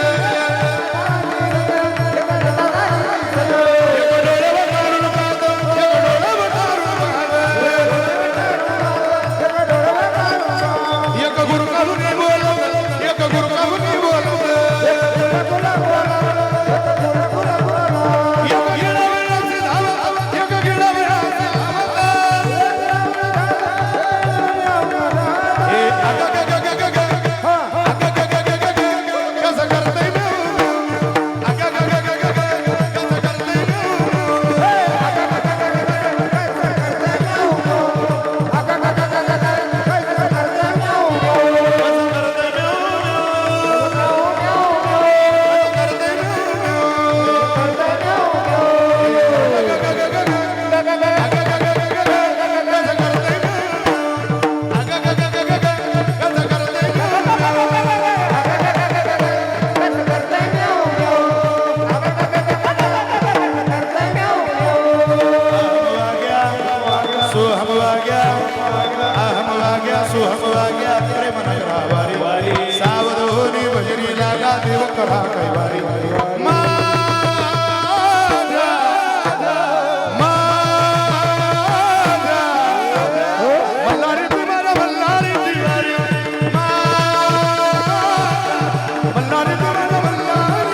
एक गुरु काहुनी बोलवलं, एक गुरु काहुनी बोलवलं. एक गिळावेळाचे धावत, एक गिळावेळाचे धावत. हे अग ग ग ग ग ग, अग ग ग ग ग ग, कसं करतंय देव. अग ग ग ग ग ग, कसं करतंय देव. सुहमवाग्या प्रेम नयनावारी सावधोनी भजनी लागा देव करा कैवारी मल्हारी तुम्हाला मल्हारी तिवारी मल्हारी तुम्हाला मल्हारी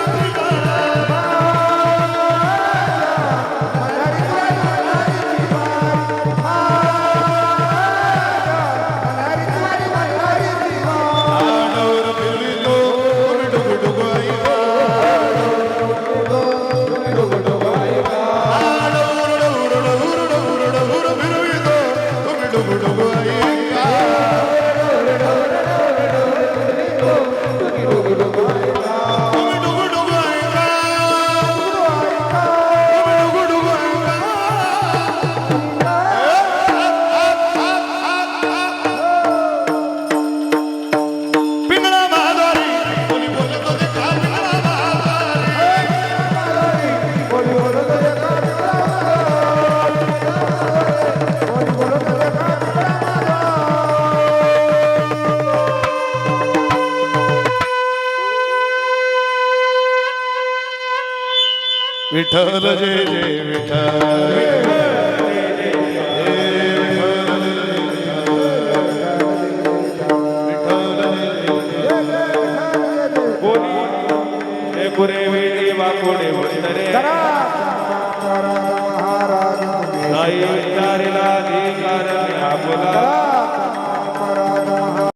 विठ्ठल जय जय विठ्ठल